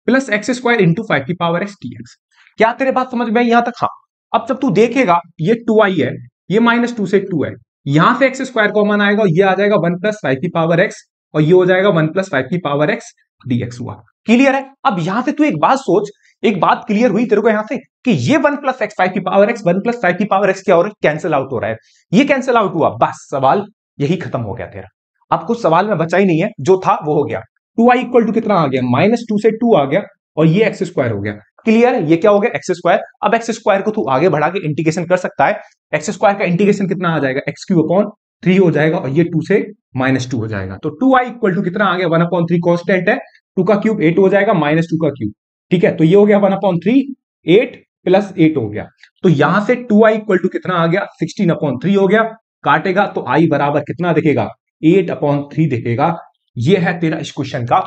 plus x square into 5 की पावर एक्स डीएक्स। क्या तेरे बात समझ में आई यहां तक? हाँ। अब जब तू देखेगा ये 2i है, ये माइनस 2 से 2 है, यहां से एक्स स्क्वायर कॉमन आएगा, ये आ जाएगा 1 प्लस 5 की पावर एक्स, और ये हो जाएगा 1 प्लस 5 की पावर एक्स डीएक्स हुआ। क्लियर है? अब यहां से तू एक बात सोच, एक बात क्लियर हुई तेरे को यहां से कि ये 1 प्लस एक्स 5 की पावर एक्स 1 प्लस 5 की पावर एक्स क्या हो रहा है, कैंसिल आउट हो रहा है। ये कैंसिल आउट हुआ, बस सवाल यही खत्म हो गया तेरा। अब कुछ सवाल में बचा ही नहीं है, जो था वो हो गया। 2i इक्वल टू कितना आ गया माइनस 2 से 2 आ गया, और ये एक्स स्क्वायर हो गया। क्लियर है? ये क्या हो गया एक्स स्क्वायर। अब एक्स स्क्वायर को तू आगे बढ़ा के इंटीग्रेशन कर सकता है। एक्स स्क्वायर का इंटीग्रेशन कितना आ जाएगा एक्स क्यूब अपॉन 3 हो जाएगा, और ये 2 से -2 हो जाएगा। तो 2i इक्वल टू कितना आ गया 1/3 कांस्टेंट है, 2 का क्यूब 8 हो जाएगा माइनस 2 का क्यूब। ठीक है, तो ये हो गया 1/3 8 प्लस 8 हो गया। तो यहां से 2i इक्वल टू कितना आ गया 16/3 हो गया। काटेगा तो i बराबर कितना दिखेगा 8/3 दिखेगा। ये है तेरा इस क्वेश्चन का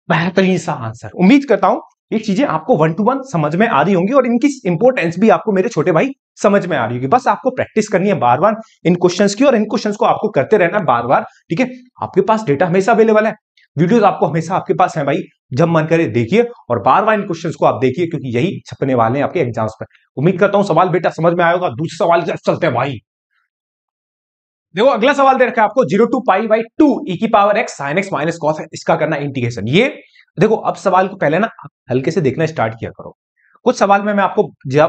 बेहतरीन सा आंसर। उम्मीद करता हूं ये चीजें आपको 1 to 1 समझ में आ रही होंगी, और इनकी इंपोर्टेंस भी आपको मेरे छोटे भाई समझ में आ रही होगी। बस आपको प्रैक्टिस करनी है बार बार इन क्वेश्चंस की, और इन क्वेश्चंस को आपको करते रहना है बार बार। ठीक है, आपके पास डेटा हमेशा अवेलेबल है, वीडियोस आपको हमेशा आपके पास है भाई, जब मन करे देखिए, और बार बार इन क्वेश्चंस को आप देखिए, क्योंकि यही छपने वाले हैं आपके एग्जाम्स पर। उम्मीद करता हूं सवाल बेटा समझ में आएगा। दूसरे सवाल की तरफ चलते हैं भाई। देखो अगला सवाल दे रखा है आपको 0 to पाई बाई 2 e की power x sin x minus cos, इसका करना इंटीग्रेशन। ये देखो, अब सवाल को पहले ना हल्के से देखना स्टार्ट किया करो। कुछ सवाल में मैं आपको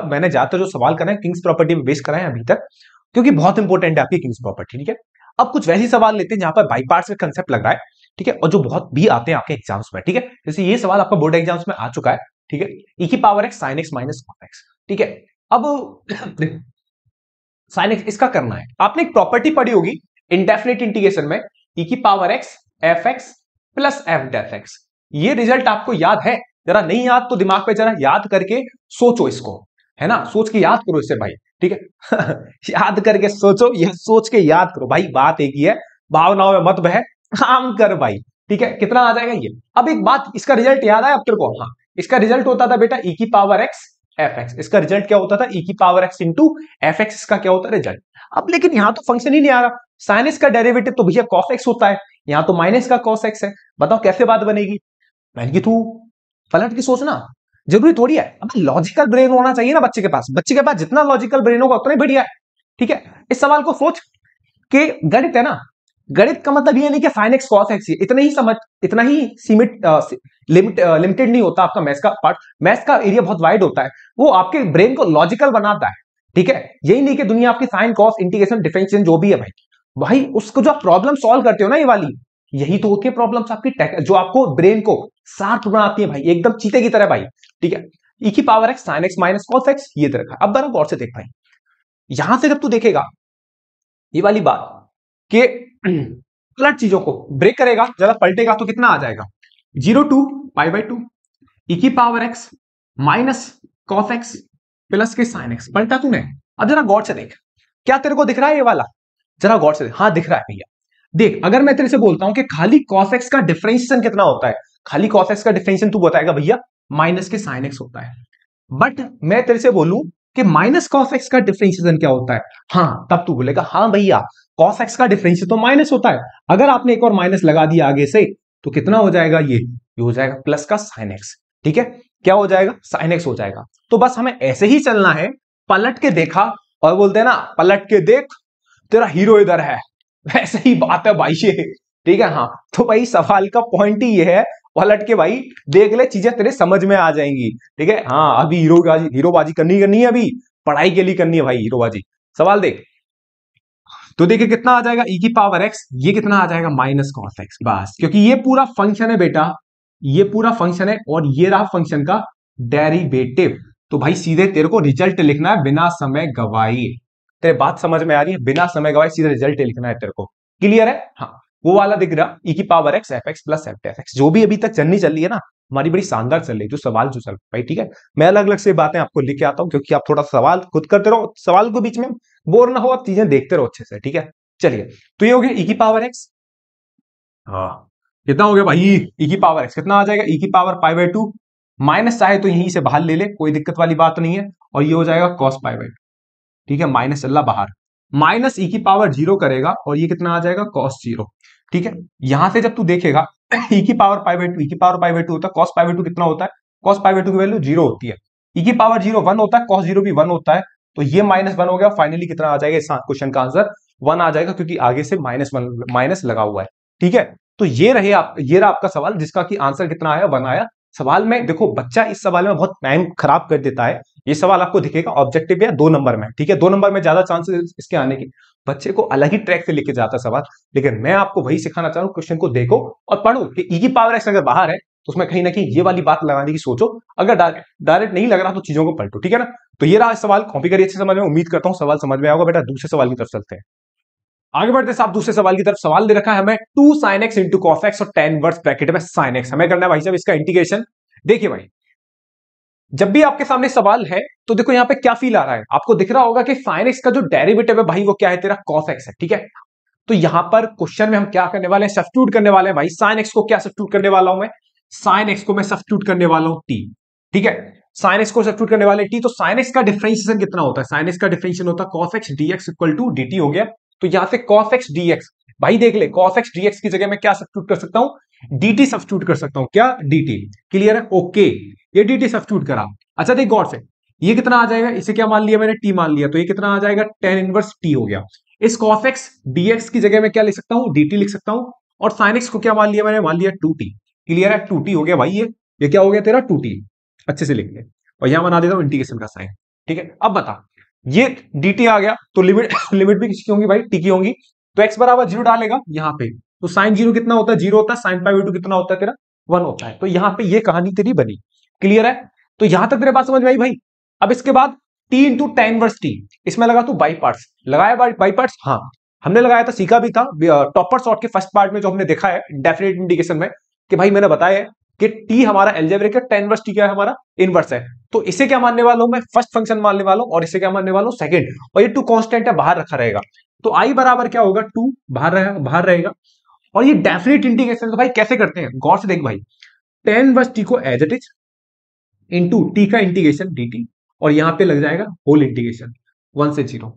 मैंने ज्यादातर जो सवाल कराए किंग्स प्रॉपर्टी में बेस कराए अभी तक, क्योंकि बहुत इंपॉर्टेंट है आपकी किंग्स प्रॉपर्टी। ठीक है, अब कुछ वैसे सवाल लेते हैं जहां पर बाई पार्ट्स का कंसेप्ट लग रहा है। ठीक है, और जो बहुत भी आते हैं आपके एग्जाम्स में। ठीक है, जैसे ये सवाल आपका बोर्ड एग्जाम्स में आ चुका है। ठीक है, e की power x sin x minus cos x। ठीक है, अब sin x इसका करना है। आपने एक प्रॉपर्टी पढ़ी होगी इंडेफिनिट इंटीग्रेशन में, e की power x f x plus f डेफ एक्स। ये रिजल्ट आपको याद है? जरा नहीं याद तो दिमाग पे जरा याद करके सोचो इसको, है ना, सोच के याद करो इसे भाई। ठीक है याद करके सोचो, यह सोच के याद करो भाई। बात एक ही है, भावनाओं में मत बह, काम कर भाई। ठीक है, कितना आ जाएगा ये। अब एक बात, इसका रिजल्ट याद है अब तेरे को? हाँ, इसका रिजल्ट होता था बेटा e की पावर x एफ एक्स। इसका रिजल्ट क्या होता था e की power x into F x. इसका क्या होता है रिजल्ट। अब लेकिन यहां तो फंक्शन ही नहीं आ रहा। साइन एक्स का डेरिवेटिव तो भैया cos x होता है, यहां तो माइनस का cos x है। बताओ कैसे बात बनेगी? मैंने कि तू पलट के सोचना, जरूरी थोड़ी है। अब लॉजिकल ब्रेन होना चाहिए ना बच्चे के पास। बच्चे के पास जितना लॉजिकल ब्रेन होगा उतना ही बढ़िया है। ठीक है, इस सवाल को सोच के, गणित है ना, गणित का मतलब ये नहीं कि साइन एक्स cos x, इतना ही समझ, इतना ही सीमित लिमिटेड नहीं होता आपका मैथ्स का पार्ट। मैथ्स का एरिया बहुत वाइड होता है, वो आपके ब्रेन को लॉजिकल बनाता है। ठीक है, यही नहीं कि दुनिया आपकी साइन कॉस इंटीग्रेशन डिफरेंशिएशन जो भी है भाई उसको जो आप प्रॉब्लम सॉल्व करते हो ना, ये वाली यही तो होती है प्रॉब्लम्स आपकी, जो आपको ब्रेन को शार्प बनाती है भाई, एकदम चीते की तरह भाई। ठीक है, e की power x sin x minus cos x ये तरह। अब बड़ा गौर से देख भाई, यहां से जब तू देखेगा ये वाली बात कि पलट चीजों को ब्रेक करेगा, जरा पलटेगा तो कितना आ जाएगा 0 to पाई बाई 2 e की power x minus cos x plus के sin x। पलटा तूने, अब जरा गौर से देख, क्या तेरे को दिख रहा है ये वाला? जरा गौर से देख। हाँ दिख रहा है भैया। देख, अगर मैं तेरे से बोलता हूं कि खाली cos x का डिफरेंशिएशन कितना होता है, खाली cos x का डिफरेंशिएशन तू बताएगा भैया माइनस के sin x होता है। बट मैं तेरे से बोलूं कि माइनस cos x का डिफरेंशिएशन क्या होता है, हाँ तब तू बोलेगा हाँ भैया cos x का डिफरेंशिएशन तो माइनस होता है। अगर आपने एक और माइनस लगा दिया आगे से तो कितना हो जाएगा, ये हो जाएगा प्लस का sin x। ठीक है, क्या हो जाएगा sin x हो जाएगा। तो बस हमें ऐसे ही चलना है, पलट के देखा और बोलते हैं ना पलट के देख तेरा हीरो इधर है, वैसे ही बात है भाई ये। ठीक है, हाँ तो भाई सवाल का पॉइंट ही ये है, पलट के भाई देख ले, चीजें तेरे समझ में आ जाएंगी। ठीक है, हाँ अभी हीरोबाजी करनी है, अभी पढ़ाई के लिए करनी है भाई हीरोबाजी। सवाल देख, तो देखिए कितना आ जाएगा e की पावर x, ये कितना आ जाएगा माइनस cos x। बस, क्योंकि ये पूरा फंक्शन है बेटा, ये पूरा फंक्शन है और ये रहा फंक्शन का डेरिवेटिव। तो भाई सीधे तेरे को रिजल्ट लिखना है बिना समय गवाए। तेरे बात समझ में आ रही है? बिना समय गवाए सीधे रिजल्ट लिखना है तेरे को। क्लियर है? हाँ, वो वाला दिख रहा ई की power x F x plus F x, जो भी अभी तक जर्नी चल रही है ना हमारी बड़ी शानदार चल रही है, जो सवाल जो चल रहा है ठीक है। मैं अलग अलग से बातें आपको लिख के आता हूं क्योंकि आप थोड़ा सवाल खुद करते रहो, सवाल के बीच में बोर ना हो, आप चीजें देखते रहो अच्छे से, ठीक है। चलिए तो ये हो गया ई की पावर एक्स, हाँ कितना हो गया भाई ई की पावर एक्स कितना आ जाएगा ई की power pi by two, minus चाहे तो यहीं से बाहर ले ले, कोई दिक्कत वाली बात नहीं है, और ये हो जाएगा कॉस पाई बाई टू, ठीक है, माइनस चल रहा बाहर, माइनस ई की पावर जीरो करेगा और ये कितना आ जाएगा कॉस जीरो, ठीक है। यहां से जब तू देखेगा ई की पावर पाई बाई टू, ई की पावर पाई बाई टू होता है, कॉस पाई बाई टू कितना होता है, कॉस पाई बाई टू की वैल्यू जीरो होती है, ई की पावर जीरो वन होता है, कॉस जीरो भी वन होता है, तो ये माइनस वन हो गया, फाइनली कितना आ जाएगा इस क्वेश्चन का आंसर वन आ जाएगा, क्योंकि आगे से माइनस वन माइनस लगा हुआ है, ठीक है। तो ये रहा आपका सवाल जिसका कि आंसर कितना आया वन आया। सवाल में देखो बच्चा इस सवाल में बहुत टाइम खराब कर देता है, ये सवाल आपको दिखेगा ऑब्जेक्टिव या 2 नंबर में, ठीक है, 2 नंबर में ज्यादा चांसेस इसके आने की, बच्चे को अलग ही ट्रैक से लेके जाता सवाल, लेकिन मैं आपको वही सिखाना चाह रहा हूं, क्वेश्चन को देखो और पढ़ो कि ई की पावर एक्स अगर बाहर है तो उसमें कहीं ना कहीं ये वाली बात लगाने की सोचो, अगर डायरेक्ट नहीं लग रहा तो चीजों को पलटो, ठीक है ना। तो ये रहा सवाल, कॉपी करिए अच्छे समझ में, उम्मीद करता हूं सवाल समझ में आएगा। बेटा दूसरे सवाल की तरफ चलते हैं, आगे बढ़ते साहब दूसरे सवाल की तरफ। सवाल दे रखा है हमें 2 sin x into cos x और 10 इनवर्स ब्रैकेट में sin x, हमें करना है भाई साहब इसका इंटीग्रेशन। देखिए भाई जब भी आपके सामने सवाल है तो देखो यहाँ पे क्या फील आ रहा है, आपको दिख रहा होगा कि sin x का जो डेरिवेटिव है भाई वो क्या है तेरा cos x है, ठीक है। तो यहां पर क्वेश्चन में हम क्या करने वाले हैं, सब्स्टिट्यूट करने वाले हैं भाई, sin x को क्या सब्स्टिट्यूट करने वाला हूं मैं, sin x को मैं सब्स्टिट्यूट करने वाला हूं t, ठीक है, sin x को सब्स्टिट्यूट करने वाले t, तो sin x का डिफरेंशिएशन कितना होता है, sin x का डिफरेंशिएशन होता है cos x dx equal to dt हो गया, तो यहां से cos x dx भाई देख ले cos x dx की जगह मैं क्या सब्स्टिट्यूट कर सकता हूं, dt सब्स्टिट्यूट कर सकता हूं, क्या dt, क्लियर है, ओके ये dt सब्स्टिट्यूट करा। अच्छा देख गौर से ये कितना आ जाएगा, इसे क्या मान लिया मैंने t मान लिया, तो ये कितना आ जाएगा tan इनवर्स t हो गया। इस cos x dx की जगह मैं क्या लिख सकता हूं, dt लिख सकता हूं, और sin x को क्या मान लिया मैंने, मान लिया 2t, क्लियर है 2t हो गया भाई, ये क्या हो गया तेरा 2t, अच्छे से लिख ले, और यहां बना देता हूं इंटीग्रेशन का साइन, ठीक है। अब बता ये dt आ गया तो लिमिट लिमिट भी किसकी होंगी भाई t की होंगी, तो x बराबर जीरो डालेगा यहां पे, तो साइन जीरो कितना होता है, जीरो होता है, साइन पाई बाई टू कितना होता है तेरा वन होता है, तो यहां पे ये कहानी तेरी बनी, क्लियर है। तो यहां तक तेरे बात समझ में आई भाई। अब इसके बाद t into tan inverse t, इसमें लगा तू बाई पार्ट्स, लगाया बाई पार्ट्स, हाँ हमने लगाया था, सीखा भी था टॉपर शॉर्ट के फर्स्ट पार्ट में जो हमने देखा है डेफिनेट इंटीग्रेशन में, कि भाई मैंने बताया है कि t हमारा अलजेब्रिक है, टेन वर्स टी क्या है हमारा इनवर्स है, तो इसे क्या मानने वाला हूं मैं फर्स्ट फंक्शन मानने वाला हूं, और इसे क्या मानने वाला हूं सेकंड, और ये टू कांस्टेंट है बाहर रखा रहेगा, तो i बराबर क्या होगा 2 बाहर रहेगा, और ये डेफिनेट इंटीग्रेशन तो भाई कैसे करते हैं गौर से देख भाई, टेन वर्स टी को as it is into t का इंटीग्रेशन dt, और यहां पे लग जाएगा होल इंटीग्रेशन 1 से 0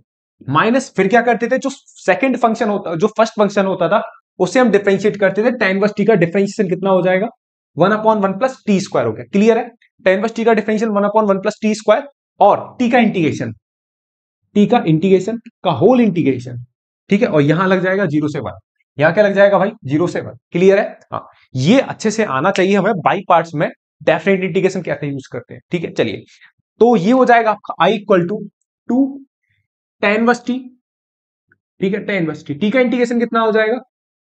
माइनस, फिर क्या करते थे जो सेकंड फंक्शन होता, जो फर्स्ट फंक्शन होता था उसे हम डिफरेंशिएट करते थे, टेन वर्स टी का डिफरेंशिएशन कितना हो जाएगा 1/1 प्लस टी स्क्वायर हो गया, क्लियर है, टेन वर्स टी का डिफरेंशियल 1/1 प्लस टी स्क्वायर, और टी का इंटीग्रेशन का होल इंटीग्रेशन, ठीक है, और यहां लग जाएगा 0 से 1, यहां क्या लग जाएगा भाई 0 से 1, क्लियर है, हाँ ये अच्छे से आना चाहिए हमें बाई पार्ट्स में डेफिनेट इंटीग्रेशन कैसे यूज करते हैं, ठीक है। चलिए तो ये हो जाएगा आपका i equal to 2 tan inverse t, ठीक है, टेन वर्स टी, टी का इंटीग्रेशन कितना हो जाएगा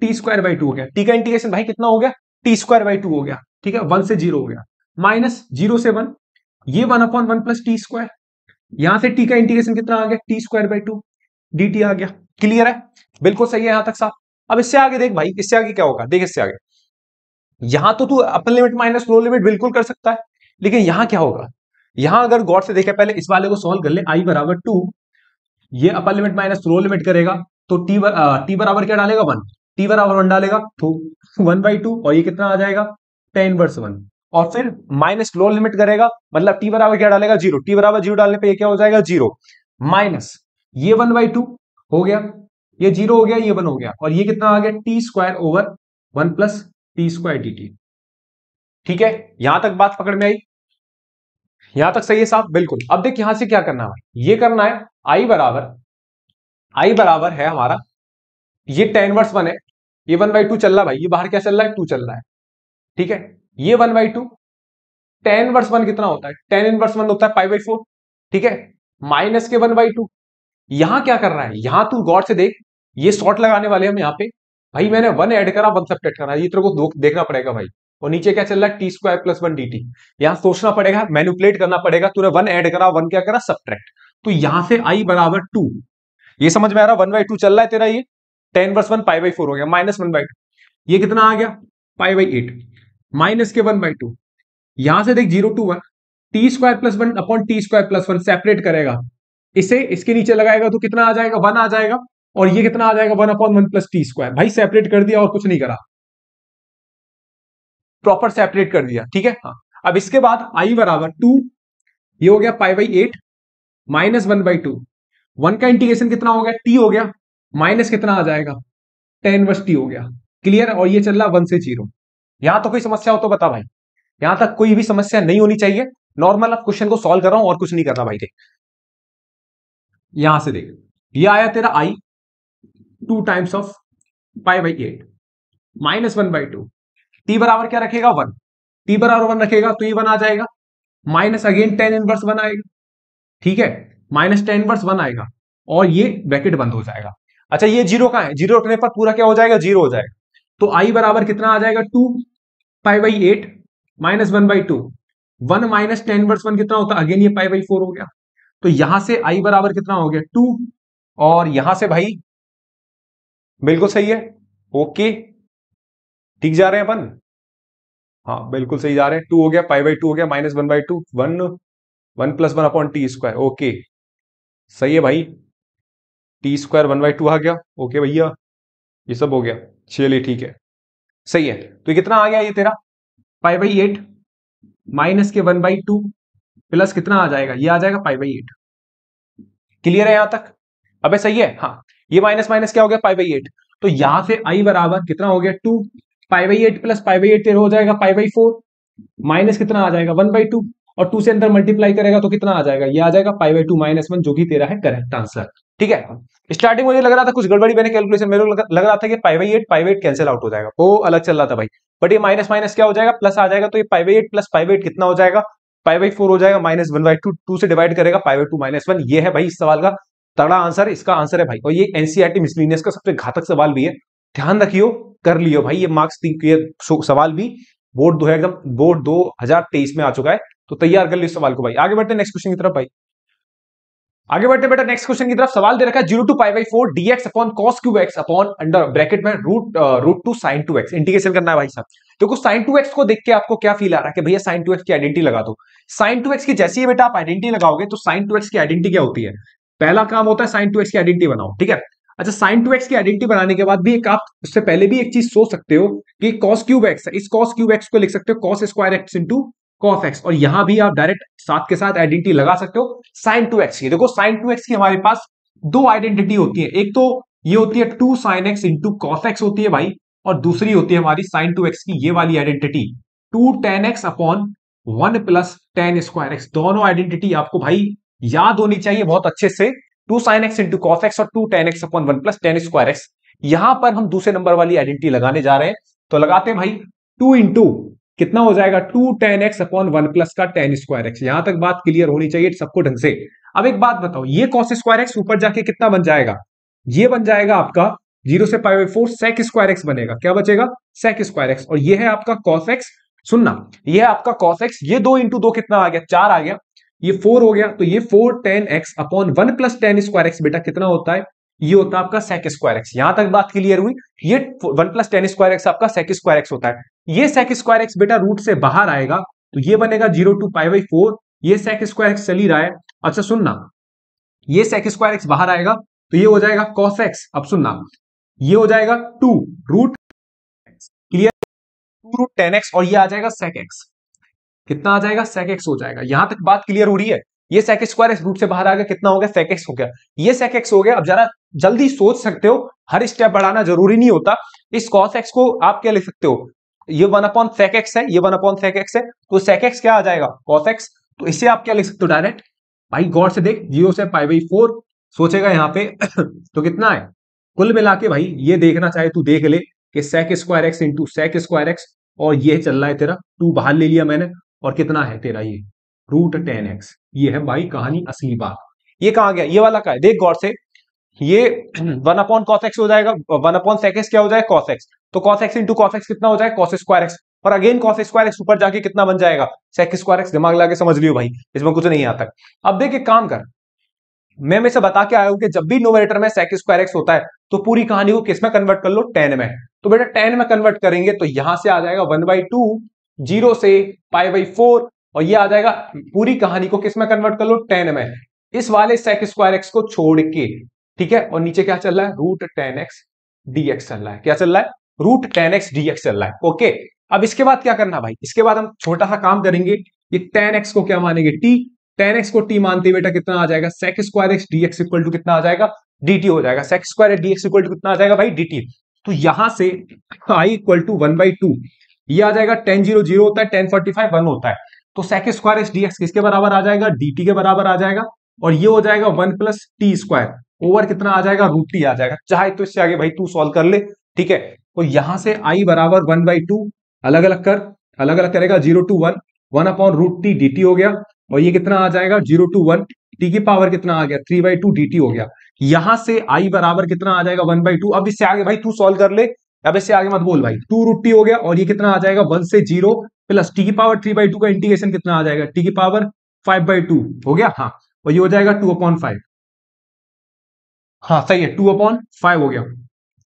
टी स्क्वायर बाई टू हो गया, टी का इंटीग्रेशन भाई कितना हो गया टी स्क्वायर बाई टू हो गया, ठीक है, 1 से 0 हो गया, माइनस 0 से 1, ये 1/1 प्लस टी स्क्वायर, यहां से टी का इंटीग्रेशन कितना आ गया T square by two dt आ गया, क्लियर है, बिल्कुल सही है यहां तक साफ। अब इससे आगे देख भाई, इससे आगे क्या होगा देख, इससे आगे यहां तो तू अपर लिमिट माइनस लोअर लिमिट बिल्कुल कर सकता है, लेकिन यहां क्या होगा, यहां अगर गौर से देखे पहले इस वाले को सॉल्व कर ले, i बराबर 2, ये अपर लिमिट माइनस लोअर लिमिट करेगा, तो t बराबर क्या डालेगा 1, t बराबर 1 डालेगा तो 1/2, और ये कितना आ जाएगा टेन वर्स 1, और फिर माइनस लोअर लिमिट करेगा, मतलब t बराबर क्या डालेगा 0, t बराबर 0 डालने पे ये क्या हो जाएगा 0, माइनस ये 1/2 हो गया, ये 0 हो गया, ये 1 हो गया, और ये कितना आ गया T square over 1 plus T square dt, ठीक है, यहां तक बात पकड़ में आई, यहां तक सही है साहब, बिल्कुल। अब देख यहां से क्या करना है, ये करना है i बराबर है हमारा, ये टेन वर्स 1 है, ये 1/2 चल रहा है भाई, ये बाहर क्या चल रहा है 2 चल रहा है, ठीक है, ये 1/2, टेन वर्स 1 कितना होता है, टेन इनवर्स 1 होता है पाई बाई 4, ठीक है, माइनस के 1/2, यहां क्या कर रहा है, यहां तू गौर से देख, ये शॉर्ट लगाने वाले हम यहाँ पे, भाई मैंने 1 ऐड करा 1 सब्ट्रैक्ट करा, ये तेरे को देखना पड़ेगा भाई, और नीचे क्या चल रहा है टी स्क्वायर प्लस 1 dt, यहां सोचना पड़ेगा, मैनिपुलेट करना पड़ेगा, तूने 1 ऐड करा 1 क्या करा सब्ट्रैक्ट, तो यहां से i बराबर 2, ये समझ में आ रहा 1/2 चल रहा है तेरा ये 10/1 π/4 हो गया, -1/2। ये कितना आ गया, π/8 माइनस के 1/2। यहां से देख 0 to 1 t² + 1/t² + 1 सेपरेट करेगा, इसे इसके नीचे लगाएगा तो कितना आ जाएगा, 1 आ जाएगा। और ये कितना आ जाएगा, 1/1 + t²। भाई सेपरेट कर दिया और कुछ नहीं करा, प्रॉपर सेपरेट कर दिया, ठीक है। हाँ, अब इसके बाद i बराबर 2, ये हो गया π/8 -1/2। 1 का इंटीग्रेशन कितना हो गया, t हो गया, माइनस कितना आ जाएगा, tan−1t हो गया। क्लियर। और ये चल रहा 1 से 0। यहां तो कोई समस्या हो तो बता भाई, यहां तक कोई भी समस्या नहीं होनी चाहिए। नॉर्मल अब क्वेश्चन को सॉल्व कर रहा हूं और कुछ नहीं करना भाई। देख यहां से देख, ये आया तेरा i 2 टाइम्स ऑफ π/8 -1/2। t बराबर क्या रखेगा, 1। t बराबर 1 रखेगा तो ये 1 आ जाएगा, माइनस अगेन tan−1 आएगा, ठीक है, -tan−1 आएगा और ये ब्रैकेट बंद हो जाएगा। अच्छा ये 0 कहां है, 0 रखने पर पूरा क्या हो जाएगा, 0 हो जाएगा। तो i बराबर कितना आ जाएगा, 2 π/8 -1/2। 1 माइनस tan−1 कितना होता है, अगेन ये π/4 हो गया। तो यहां से i बराबर कितना हो गया, 2। और यहां से भाई बिल्कुल सही है, ओके, ठीक जा रहे हैं अपन, हाँ बिल्कुल सही जा रहे हैं। 2 हो गया, π/2 हो गया, -1/2, 1 1 + 1/t², ओके सही है भाई। t² 1/2 आ गया, ओके भैया, ये सब हो गया, चलिए ठीक है, सही है। तो ये कितना आ गया, ये तेरा π/8 माइनस के 1/2 प्लस कितना आ जाएगा, ये आ जाएगा π/8। क्लियर है यहां तक, अबे सही है। हाँ, ये माइनस माइनस क्या हो गया, π/8। तो यहां से i बराबर कितना हो गया, 2 π/8 + π/8 तेरा हो जाएगा π/4, माइनस कितना आ जाएगा, 1/2। और 2 से अंदर मल्टीप्लाई करेगा तो कितना आ जाएगा, ये आ जाएगा π/2 - 1, जो कि तेरा है करेक्ट आंसर, ठीक है। स्टार्टिंग मुझे लग रहा था कुछ गड़बड़ी, मैंने कैलकुलेशन मेरे को लग रहा था कि π/8 कैंसिल आउट हो जाएगा, वो अलग चल रहा था भाई। बट ये माइनस माइनस क्या हो जाएगा, प्लस आ जाएगा। तो ये π/8 + π/8 कितना हो जाएगा, π/4 हो जाएगा, -1/2। 2 से डिवाइड करेगा, π/2 - 1। ये है भाई इस सवाल का तगड़ा आंसर, इसका आंसर है भाई। और ये एनसीईआरटी मिसलिनियस का सबसे घातक सवाल भी है, ध्यान रखियो, कर लियो भाई। ये मार्क्स के सवाल भी बोर्ड 2023 में आ चुका है, तो तैयार कर लियो सवाल को भाई। आगे बढ़ते हैं नेक्स्ट क्वेश्चन की तरफ भाई, आगे बढ़ते बेटा नेक्स्ट क्वेश्चन की तरफ। सवाल दे रखा है 0 to π/4 dx upon cos cube x upon under bracket में √2 sin 2x। इंटीग्रेशन करना है भाई साहब। देखो sin 2x को देख के आपको क्या फील आ रहा है कि भैया sin 2x की आइडेंटिटी लगा दो। sin 2x की जैसे ही बेटा आप आइडेंटिटी लगाओगे तो sin 2x की आइडेंटिटी क्या होती है, पहला काम होता है sin 2x की आइडेंटिटी बनाओ, ठीक है। अच्छा sin 2x की आइडेंटिटी बनाने के बाद भी एक आप उससे पहले भी एक चीज सोच सकते हो कि cos क्यूब x है, इस cos क्यूब x को लिख सकते हो cos square x into cos x। और यहां भी आप डायरेक्ट साथ के साथ आइडेंटिटी लगा सकते हो sin 2x की। देखो sin 2x की हमारे पास दो आइडेंटिटी होती है, एक तो ये होती है 2 sin x into cos x होती है भाई, और दूसरी होती है हमारी sin 2x की ये वाली identity 2 tan x upon 1 plus tan square x। दोनों आइडेंटिटी आपको भाई याद होनी चाहिए बहुत अच्छे से, 2 sin x into cos x और 2 tan x upon 1 plus tan square x। यहां पर हम दूसरे नंबर वाली आइडेंटिटी लगाने जा रहे हैं, तो लगाते हैं भाई 2 इंटू कितना हो जाएगा 2 tan x अपॉन 1 प्लस का tan स्क्वायर x। यहां तक बात क्लियर होनी चाहिए सबको ढंग से। अब एक बात बताओ, ये cos स्क्वायर x ऊपर जाके कितना बन जाएगा, ये बन जाएगा आपका 0 से π/4 sec स्क्वायर x बनेगा। क्या बचेगा, sec स्क्वायर x। और ये है आपका cos x, सुनना, ये है आपका cos x। ये 2 इंटू 2 कितना आ गया, 4 आ गया, ये 4 हो गया। तो ये 4 tan x upon 1 plus tan square x बेटा कितना होता है, ये होता है आपका sec स्क्वायर x। यहां तक बात क्लियर हुई, ये 1 प्लस tan स्क्वायर x आपका sec स्क्वायर x होता है। ये sec स्क्वायर x बेटा रूट से बाहर आएगा तो ये बनेगा 0 to π/4, ये sec स्क्वायर x चल ही रहा है। अच्छा सुनना, ये sec स्क्वायर x बाहर आएगा तो ये हो जाएगा cos x। अब सुनना, ये हो जाएगा 2 root, clear, 2 root tan x, और ये आ जाएगा sec x। कितना आ जाएगा, sec x हो जाएगा। यहां तक बात क्लियर हो रही है। ये sec स्क्वायर x रूट से बाहर आ गया, कितना हो गया, sec x हो गया। ये sec x हो गया। अब जरा जल्दी सोच सकते हो, हर स्टेप बढ़ाना जरूरी नहीं होता। इस cos x को आप क्या लिख सकते हो, ये 1 अपॉन sec x है, ये 1 अपॉन sec x है, तो sec x क्या आ जाएगा, cos x। तो इसे आप क्या लिख सकते हो डायरेक्ट, भाई गौर से देख, 0 से π/4 सोचेगा यहां पे तो कितना है, कुल मिला के भाई ये देखना चाहे तू देख ले कि sec square x into sec square x, और ये चल रहा है तेरा 2 बाहर ले लिया मैंने, और कितना है तेरा ये रूट tan x। ये है भाई कहानी, असली बात। ये कहां गया, ये वाला का है, देख गौर से, ये 1 अपॉन cos x हो जाएगा, 1 अपॉन sec x क्या हो जाएगा, cos x। तो cos x into cos x कितना हो जाएगा, cos स्क्वायर x। और अगेन cos स्क्वायर x ऊपर जाके कितना बन जाएगा, sec स्क्वायर x। दिमाग लगा के समझ लियो भाई, इसमें कुछ नहीं आता। अब देख एक काम कर, मैं हमेशा बता के आया हूं कि जब भी न्यूमरेटर में sec स्क्वायर एक्स होता है तो पूरी कहानी को किस में कन्वर्ट कर लो, 10 में। तो बेटा 10 में कन्वर्ट करेंगे तो यहां से आ जाएगा 1/2, 0 से π/4, और ये आ जाएगा पूरी कहानी को किस में कन्वर्ट कर लो, 10 में, इस वाले sec स्क्वायर एक्स को छोड़ के। ठीक है, और नीचे क्या चल रहा है, √10x dx चल रहा है। क्या चल रहा है, √10x dx चल रहा है। ओके, अब इसके बाद क्या करना भाई, इसके बाद हम छोटा सा काम करेंगे। ये 10x को क्या मानेंगे, t। 10x को t मानते बेटा कितना आ जाएगा, sec square x dx equal to कितना आ जाएगा, dt हो जाएगा। sec square x dx equal to कितना आ जाएगा भाई, dt। तो यहां से i इक्वल टू 1/2, ये आ जाएगा 10 0 0 होता है, 10 45 1 होता है। तो sec स्क्वायर एक्स dx किसके बराबर आ जाएगा, dt के बराबर आ जाएगा, और ये हो जाएगा 1 + t स्क्वायर ओवर कितना आ जाएगा, √t आ जाएगा। चाहे तो इससे आगे भाई तू सॉल्व कर ले। ठीक है, तो यहां से i बराबर 1/2, अलग अलग कर, अलग अलग करेगा, 0 to 1, 1/√t dt हो गया, और ये कितना आ जाएगा 0 to 1, t की पावर कितना आ गया, 3/2 dt हो गया। यहां से i बराबर कितना आ जाएगा 1/2। अब इससे आगे भाई तू सॉल्व कर ले, अब इससे आगे मत बोल भाई, 2√t हो गया, और ये कितना आ जाएगा 1 से 0 प्लस t की पावर 3/2 का इंटीग्रेशन कितना आ जाएगा, t की पावर 5/2 हो गया। हाँ, और ये हो जाएगा 2/5। हाँ सही है, 2/5 हो गया,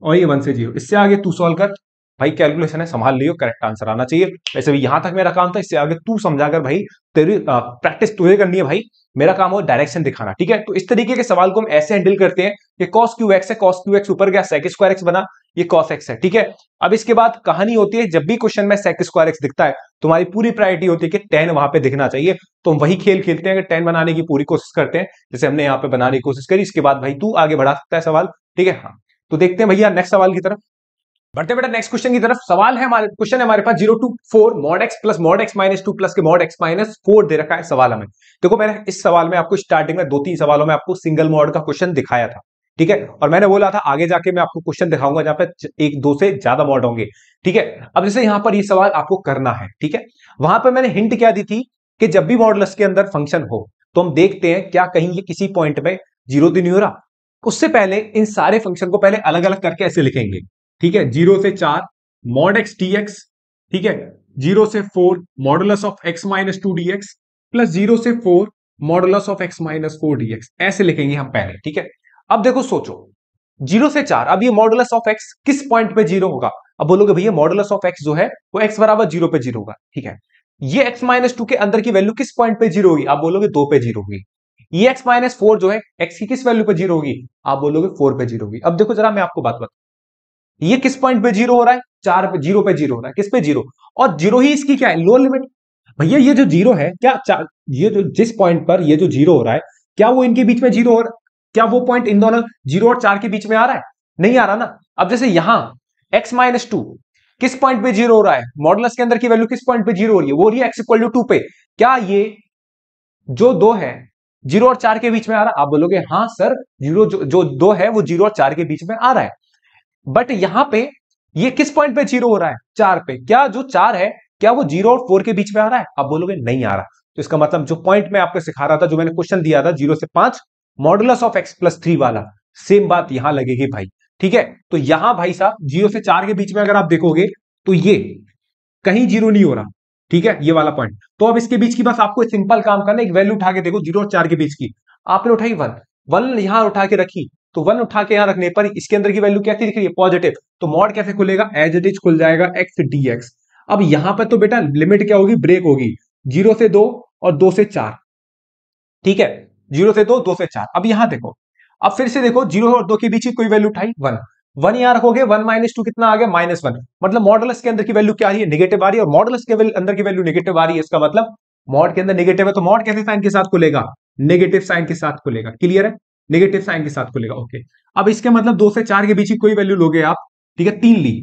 और ये 1 से 0। इससे आगे तू सॉल्व कर भाई, कैलकुलेशन है, संभाल लियो, करेक्ट आंसर आना चाहिए। वैसे भी यहां तक मेरा काम था, इससे आगे तू समझा कर भाई, तेरी प्रैक्टिस तुझे करनी है भाई, मेरा काम हो डायरेक्शन दिखाना। ठीक है, तो इस तरीके के सवाल को हम ऐसे हैंडल करते हैं कि cos क्यू एक्स है, cos क्यू एक्स ऊपर गया, sec स्क्वायर एक्स बना, ये cos x है। ठीक है, अब इसके बाद कहानी होती है, जब भी क्वेश्चन में sec स्क्वायर एक्स दिखता है तुम्हारी पूरी प्रायोरिटी होती है कि 10 वहां पे दिखना चाहिए। तो हम वही खेल खेलते हैं कि 10 बनाने की पूरी कोशिश करते हैं, जैसे हमने यहाँ पे बनाने की कोशिश करी। इसके बाद भाई तू आगे बढ़ा सकता है सवाल। ठीक है, हाँ, तो देखते हैं भैया नेक्स्ट सवाल की तरफ बढ़ते। बेटा नेक्स्ट क्वेश्चन की तरफ, सवाल है हमारे, क्वेश्चन है हमारे पास 0 to 4 mod x plus mod x minus 2 plus के mod x माइनस 4 दे रखा है सवाल हमें। देखो मैंने इस सवाल में आपको स्टार्टिंग में 2-3 सवालों में आपको सिंगल मॉड का क्वेश्चन दिखाया था। ठीक है, और मैंने बोला था आगे जाके मैं आपको क्वेश्चन दिखाऊंगा जहां पे 1-2 से ज्यादा मॉड होंगे। ठीक है, अब जैसे यहां पर ये सवाल आपको करना है, ठीक है, वहां पर मैंने हिंट क्या दी थी कि जब भी मॉडुलस के अंदर फंक्शन हो तो हम देखते हैं क्या कहीं ये किसी पॉइंट में जीरो तो नहीं हो रहा। उससे पहले इन सारे फंक्शन को पहले अलग अलग करके ऐसे लिखेंगे। ठीक है, 0 से 4 mod x dx, ठीक है, 0 से 4 modulus of x minus 2 dx plus 0 से 4 modulus of x minus 4 dx, ऐसे लिखेंगे हम पहले। ठीक है, अब देखो सोचो 0 से 4, अब ये मॉडुलस ऑफ x किस पॉइंट पे 0 होगा। अब बोलोगे भैया मॉडुलस ऑफ x जो है वो x बराबर 0 पे 0 होगा। ठीक है, ये x माइनस 2 के अंदर की वैल्यू किस पॉइंट पे 0 होगी, आप बोलोगे 2 पे 0 होगी। ये x माइनस 4 जो है x की किस वैल्यू पे 0 होगी, आप बोलोगे 4 पे 0 होगी। अब देखो जरा मैं आपको बात बता, ये किस पॉइंट पे 0 हो रहा है, 4 पे 0 पे 0 हो रहा है, किस पे 0, और 0 ही इसकी क्या है, लोअर लिमिट। भैया ये जो 0 है क्या, ये जो जिस पॉइंट पर ये जो 0 हो रहा है क्या वो इनके बीच में 0 हो रहा है, क्या वो पॉइंट इन दोनों 0 और 4 के बीच में आ रहा है, नहीं आ रहा ना। अब जैसे यहां x माइनस 2 किस पॉइंट पे 0 हो रहा है, मॉडुलस के अंदर की वैल्यू किस पॉइंट पे 0 हो रही है, वो हो रही है x इक्वल टू 2 पे। क्या ये जो 2 है 0 और 4 के बीच में आ रहा है, आप बोलोगे हाँ सर, 0 जो 2 है वो 0 और 4 के बीच में आ रहा है। बट यहां पे ये किस पॉइंट पे 0 हो रहा है, 4 पे। क्या जो 4 है क्या वो 0 और 4 के बीच में आ रहा है, आप बोलोगे नहीं आ रहा। तो इसका मतलब जो पॉइंट मैं आपको सिखा रहा था, जो मैंने क्वेश्चन दिया था 0 से 5 मॉडुलस ऑफ x प्लस 3 वाला, सेम बात यहां लगेगी भाई। ठीक है, तो यहां भाई साहब 0 से 4 के बीच में अगर आप देखोगे तो ये कहीं 0 नहीं हो रहा। ठीक है, ये वाला पॉइंट। तो अब इसके बीच की बस आपको सिंपल काम करना, एक वैल्यू उठा के देखो 0 और 4 के बीच की, आपने उठाई 1 यहां उठा के रखी, तो 1 उठा के यहां रखने पर इसके अंदर की वैल्यू कैसी दिख रही है, पॉजिटिव। तो मॉड कैसे खुलेगा, एज इट इज खुल जाएगा x dx। अब यहां पर तो बेटा लिमिट क्या होगी, ब्रेक होगी, 0 से 2 और 2 से 4। ठीक है, 0 से 2 2 से 4। अब यहां देखो, अब फिर से देखो 0 और 2 के बीच की कोई वैल्यू उठाई 1 यहां रखोगे, 1 माइनस 2 कितना आ गया, -1। मतलब मॉडुलस के अंदर की वैल्यू क्या आ रही है, नेगेटिव आ रही है, और मॉडुलस के अंदर की वैल्यू नेगेटिव आ रही है, इसका मतलब मॉड के अंदर नेगेटिव है, तो मॉड कैसे साइन के साथ खुलेगा, नेगेटिव साइन के साथ खुलेगा। क्लियर है, नेगेटिव साइन के साथ खुलेगा। ओके, अब इसके मतलब 2 से 4 के बीच की कोई वैल्यू लोगे आप, ठीक है, 3 ली,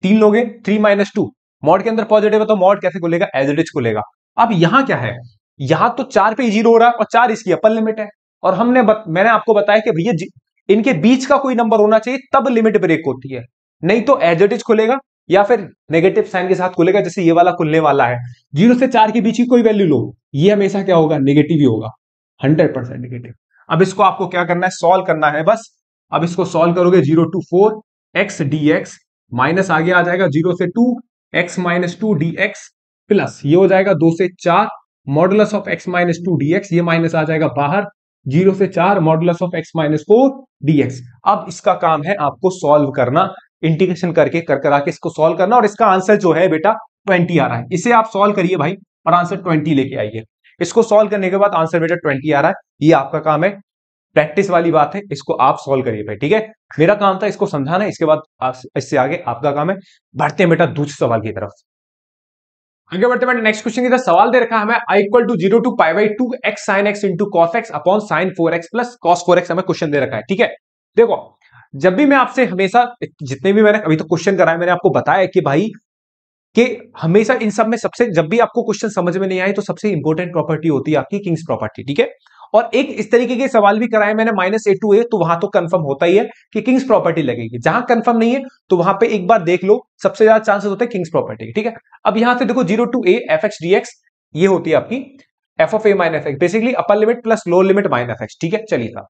3 लोगे, 3 माइनस 2, मॉड के अंदर पॉजिटिव है तो मॉड कैसे खुलेगा, एज इट इज खुलेगा। अब यहां क्या है, यहां तो 4 पे 0 हो रहा है और 4 इसकी अपर लिमिट है, और मैंने आपको बताया कि भैया इनके बीच का कोई नंबर होना चाहिए तब लिमिट ब्रेक होती है, नहीं तो एज इट इज खुलेगा या फिर नेगेटिव साइन के साथ खुलेगा, जैसे ये वाला खुलने वाला है। 0 से 4 के बीच की कोई वैल्यू लो, ये हमेशा क्या होगा, नेगेटिव ही होगा, 100% नेगेटिव। अब इसको आपको क्या करना है, सॉल्व करना है बस। अब इसको सॉल्व करोगे, 0 to 4 x dx माइनस आगे आ जाएगा 0 से 2 x माइनस 2 dx प्लस ये हो जाएगा 2 से 4 modulus of x minus 2 dx, ये माइनस आ जाएगा बाहर, 0 से 4 modulus of x minus 4 dx। अब इसका काम है आपको सॉल्व करना, इंटीग्रेशन करके कर करा के इसको सॉल्व करना, और इसका आंसर जो है बेटा 20 आ रहा है। इसे आप सॉल्व करिए भाई और आंसर 20 लेके आइए। इसको सॉल्व करने के बाद आंसर बेटा 20 आ रहा है, ये आपका काम है, प्रैक्टिस वाली बात है, इसको आप सॉल्व करिए भाई, ठीक है। मेरा काम था इसको समझाना, इसके बाद इससे आगे आपका काम है। बढ़ते हैं बेटा दूसरे सवाल की तरफ। आगे बढ़ते हैं नेक्स्ट क्वेश्चन की तरफ। सवाल दे रखा है हमें i equal to 0 to pi by 2 x sin x into cos x upon sine 4x plus cos 4x हमें क्वेश्चन दे रखा है, ठीक है। देखो, जब भी मैं आपसे हमेशा, जितने भी मैंने अभी तो क्वेश्चन कराए, मैंने आपको बताया कि भाई कि हमेशा इन सब में सबसे, जब भी आपको क्वेश्चन समझ में नहीं आए तो सबसे इंपॉर्टेंट प्रॉपर्टी होती है आपकी किंग्स प्रॉपर्टी, ठीक है। और एक इस तरीके के सवाल भी कराए मैंने -a to a, तो वहां तो कंफर्म होता ही है कि किंग्स प्रॉपर्टी लगेगी। जहां कंफर्म नहीं है तो वहां पे एक बार देख लो, सबसे ज्यादा चांसेस होते हैं किंग्स प्रॉपर्टी, ठीक है। अब यहां से देखो 0 to a f x d x, ये होती है आपकी f of a minus x, basically upper limit plus lower limit minus x, ठीक है। चलिए था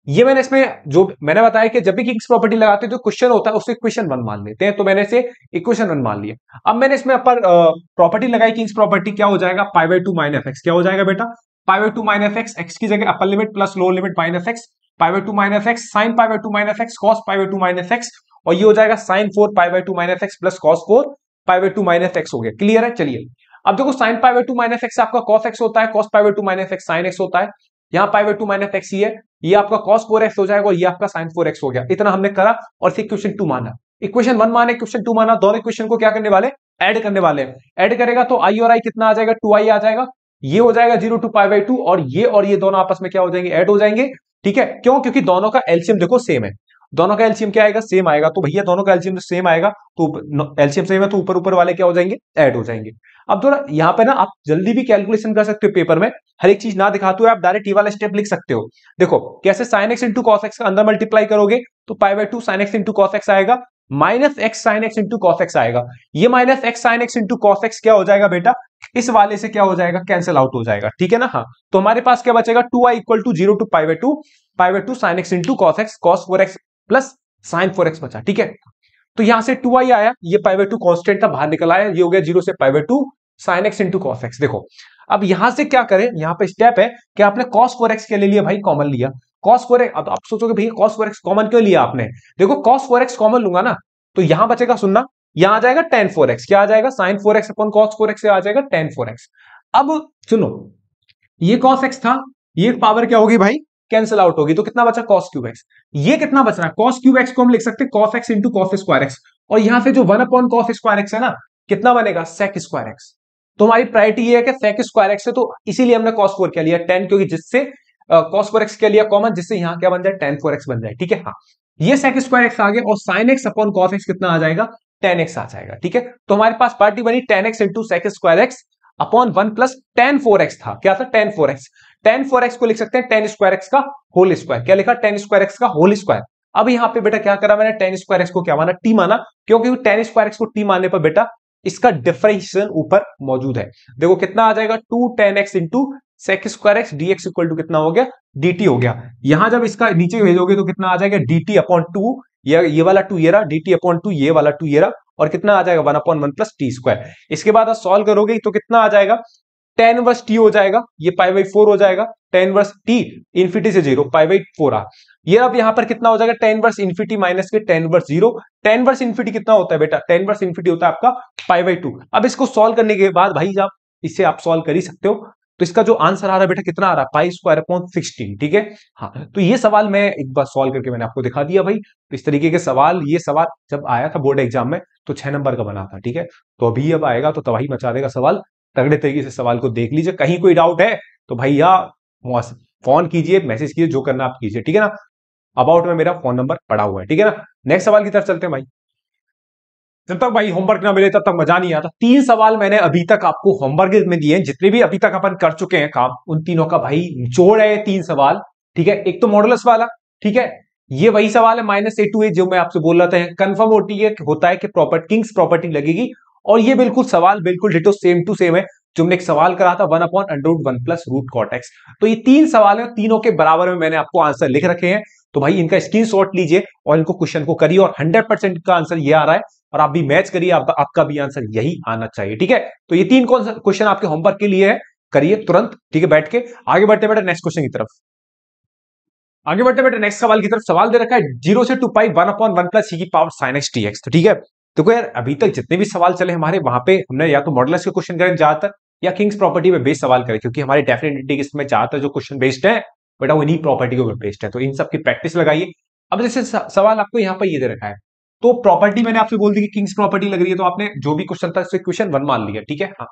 ये मैंने इसमें जो मैंने बताया कि जब भी किंग्स प्रॉपर्टी लगाते हैं जो क्वेश्चन होता है उसे इक्वेशन 1 मान लेते हैं, तो मैंने इसे इक्वेशन 1 मान लिया। अब मैंने इसमें अपर प्रॉपर्टी लगाई, किंग्स प्रॉपर्टी क्या हो जाएगा, पाई बाई 2 माइनस एक्स, क्या हो जाएगा बेटा, pi by 2 minus x, x की जगह upper limit plus lower limit minus x, pi by 2 minus x sine pi by 2 minus x cos pi by 2 minus x, और ये हो जाएगा sine 4 pi by 2 minus x plus cos 4 pi by 2 minus x हो गया। Clear है। चलिए अब देखो, sine pi by 2 minus x आपका कॉस एक्स होता है, cos pi by 2 minus x sine x होता है, यहाँ पाई बाई 2 माइनस एक्स ही है, ये आपका cos 4x हो जाएगा और ये आपका sin 4x हो गया। इतना हमने करा और फिर इक्वेशन 2 माना, इक्वेशन 1 माने इक्वेशन 2 माना, दोनों इक्वेशन को क्या करने वाले, ऐड करने वाले हैं। ऐड करेगा तो i और i कितना आ जाएगा, 2i आ जाएगा, ये हो जाएगा 0 टू पाई बाई 2, और ये दोनों आपस में क्या हो जाएंगे, ऐड हो जाएंगे, ठीक है। क्यों, क्योंकि दोनों का एलसीएम देखो सेम है, दोनों का एलसीएम क्या आएगा, सेम आएगा, तो भैया दोनों का एलसीएम सेम आएगा, तो एलसीएम सेम है तो ऊपर ऊपर वाले क्या हो जाएंगे, ऐड हो जाएंगे। अब थोड़ा यहाँ पे ना आप जल्दी भी कैलकुलेशन कर सकते हो, पेपर में हर एक चीज ना दिखाते हुए आप डायरेक्ट ये वाला स्टेप लिख सकते हो। देखो कैसे, sine x into cos x का अंदर मल्टीप्लाई करोगे तो pi by 2 sine x into cos x आएगा, minus x sine x into cos x आएगा, ये minus x sine x into cos x क्या हो जाएगा बेटा, इस वाले से क्या हो जाएगा, कैंसिल आउट हो जाएगा, ठीक है ना। हाँ, तो हमारे पास क्या बचेगा, 2i equal to 0 to pi by 2 sine x into cos x cos 4x plus sine 4x बचा, ठीक है। तो यहां से 2i आया, ये पाई बाई 2 कॉन्स्टेंट था, बाहर निकल आया, ये हो गया 0 से पाई by 2 sine x into cos x. देखो अब यहां से क्या करें, यहां पे स्टेप है कि आपने cos 4x के ले लिया भाई, कॉमन लिया cos 4x। अब आप सोचोगे भैया cos 4x कॉमन क्यों लिया आपने, देखो cos 4x कॉमन लूंगा ना तो यहां बचेगा, सुनना, यहां आ जाएगा tan 4x, क्या आ जाएगा, sin 4x upon cos 4x से आ जाएगा tan 4x। अब सुनो, ये cos x था, ये पावर क्या होगी भाई, कैंसिल आउट होगी, तो कितना बचा cos क्यूब x, ये कितना बच रहा है, cos क्यूब x को हम लिख सकते हैं cos x into cos square x, और यहां से जो 1 अपॉन cos स्क्वायर x है ना, कितना बनेगा sec स्क्वायर x। तो हमारी प्रायोरिटी ये है कि sec स्क्वायर x है, तो इसीलिए हमने cos 4 क्या लिया 10, क्योंकि जिससे cos 4x क्या लिया कॉमन, जिससे यहां क्या बन जाए tan 4x बन जाए, ठीक है। हाँ, ये sec स्क्वायर x आ गया, और sin x upon cos x कितना आ जाएगा, tan x आ जाएगा, ठीक है। तो हमारे पास पार्टी बनी tan x into sec square x upon 1 plus tan 4x था, क्या था tan 4x, tan 4x को लिख सकते हैं tan स्क्वायर x का होल स्क्वायर, क्या लिखा, tan स्क्वायर x का होल स्क्वायर। अब यहां पे बेटा क्या करा मैंने, tan स्क्वायर x को क्या माना, t माना, क्योंकि tan स्क्वायर x को t मानने पर बेटा इसका डिफरेंशिएशन ऊपर मौजूद है। देखो कितना आ जाएगा, 2 tan x into sec square x dx equal to कितना हो गया, dt हो गया। यहां जब इसका नीचे भेजोगे तो कितना आ जाएगा, dt अपॉन 2, ये वाला 2 ये रहा, dt अपॉन 2 ये वाला 2 ये रहा, और कितना आ जाएगा 1 अपॉन 1 प्लस टी स्क्वायर। इसके बाद आप सॉल्व करोगे तो कितना आ जाएगा, tan इनवर्स t हो जाएगा, ये पाई बाई 4 हो जाएगा, tan इनवर्स t इन्फिनिटी से 0 पाई बाई 4 आ, ये अब यहां पर कितना हो जाएगा, tan इनवर्स इन्फिनिटी माइनस के tan inverse 0, tan inverse infinity कितना होता है बेटा, tan इनवर्स इन्फिनिटी होता है आपका पाई बाई 2। अब इसको सॉल्व करने के बाद भाई आप इसे आप सॉल्व कर ही सकते हो, तो इसका जो आंसर आ रहा है बेटा कितना आ रहा है, पाई स्क्वायर अपॉन 16, ठीक है। हाँ, तो ये सवाल मैं एक बार सॉल्व करके मैंने आपको दिखा दिया भाई। तो इस तरीके के सवाल, ये सवाल जब आया था बोर्ड एग्जाम में तो 6 नंबर का बना था, ठीक है। तो अभी अब आएगा तो तबाही मचा देगा सवाल, तगड़े तरीके से सवाल को देख लीजिए। कहीं कोई डाउट है तो भैया फोन कीजिए, मैसेज कीजिए, जो करना आप कीजिए, ठीक है ना। अबाउट में मेरा फोन नंबर पड़ा हुआ है, ठीक है ना। नेक्स्ट सवाल की तरफ चलते हैं भाई। जब तक भाई होमवर्क ना मिले तब तक मजा नहीं आता। 3 सवाल मैंने अभी तक आपको होमवर्क में दिए हैं, जितने भी अभी तक अपन कर चुके हैं काम, उन तीनों का भाई निचोड़ है 3 सवाल, ठीक है। एक तो मॉडुलस वाला, ठीक है, ये वही सवाल है -a to a जो मैं आपसे बोल रहा था, कंफर्म होता है कि किंग्स प्रॉपर्टी लगेगी, और ये बिल्कुल सवाल बिल्कुल डिटो सेम टू सेम है जो हमने एक सवाल करा था 1 upon √1 plus root cot x. तो ये 3 सवाल है, तीनों के बराबर में मैंने आपको आंसर लिख रखे हैं, तो भाई इनका स्क्रीनशॉट लीजिए और इनको क्वेश्चन को करिए, और 100% का आंसर ये आ रहा है, और आप भी मैच करिए, आपका भी आंसर यही आना चाहिए, ठीक है। तो ये 3 क्वेश्चन आपके होमवर्क के लिए है, करिए तुरंत, ठीक है, बैठ के। आगे बढ़ते बेटा नेक्स्ट क्वेश्चन की तरफ। आगे बढ़ते बेटे नेक्स्ट सवाल की तरफ। सवाल दे रखा है 0 से 2 पाई 1/1 प्लस e की पावर sin x dx। तो ठीक है, देखो यार अभी तक जितने भी सवाल चले हमारे वहां पे हमने या तो मॉडुलस के क्वेश्चन करे ज्यादातर या किंग्स प्रॉपर्टी पे बेस्ड सवाल करे, क्योंकि हमारे डेफिनेट इंटीग्रेशन में ज्यादातर जो क्वेश्चन बेस्ड है बेटा वो इन्हीं प्रॉपर्टी के ऊपर बेस्ड है, तो इन सब की प्रैक्टिस लगाइए। अब जैसे सवाल आपको यहाँ पर ये दे रखा है, तो प्रॉपर्टी मैंने आपसे बोल दी कि किंग्स प्रॉपर्टी लग रही है, तो आपने जो भी क्वेश्चन था क्वेश्चन 1 मान लिया, ठीक है। हाँ,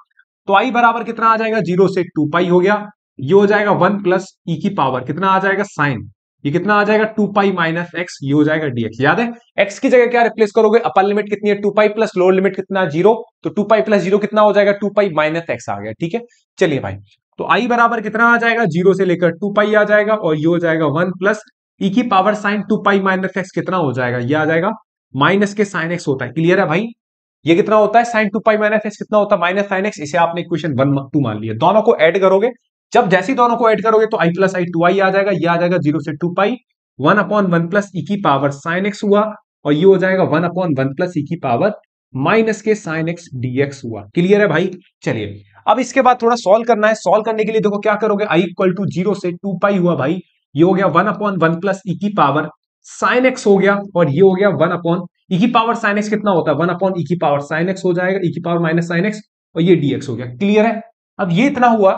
तो आई बराबर कितना आ जाएगा, 0 से 2 पाई हो गया, ये हो जाएगा 1 प्लस ई की पावर कितना आ जाएगा साइन, ये कितना आ जाएगा 2 पाई माइनस एक्स, ये हो जाएगा डीएक्स। याद है एक्स की जगह क्या रिप्लेस करोगे, अपर लिमिट कितनी है 2 पाई प्लस लोअर लिमिट कितना है 0, तो 2 पाई प्लस 0 कितना हो जाएगा 2 पाई माइनस एक्स आ गया, ठीक है। चलिए भाई, तो आई बराबर कितना आ जाएगा, 0 से लेकर 2 पाई आ जाएगा, और ये हो जाएगा 1 प्लस ई की power sine 2 pi minus x कितना हो जाएगा, ये आ जाएगा माइनस के साइन एक्स होता है। क्लियर है भाई, ये कितना होता है साइन 2 पाई माइनस एक्स कितना होता है माइनस साइन एक्स, इसे आपने इक्वेशन 1 2 मान लिया। दोनों को ऐड करोगे, जब जैसे ही दोनों को ऐड करोगे तो आई प्लस आई 2 आई आ जाएगा, ये आ जाएगा 0 से 2 पाई 1/1 प्लस ई की पावर साइन एक्स हुआ, और ये हो जाएगा 1/1 प्लस ई की पावर माइनस के साइन एक्स डीएक्स हुआ। क्लियर है भाई। चलिए अब इसके बाद थोड़ा सॉल्व करना है। सॉल्व करने के लिए देखो क्या करोगे, आई इक्वल टू 0 से 2 पाई हुआ भाई, ये हो गया 1/1 प्लस ई की पावर साइन एक्स हो गया, और ये हो गया 1 अपॉन ई की पावर साइन एक्स कितना होता है 1 अपॉन ई की पावर साइन एक्स हो जाएगा, ई की पावर माइनस साइन एक्स, और ये डीएक्स हो गया। क्लियर है। अब ये इतना हुआ,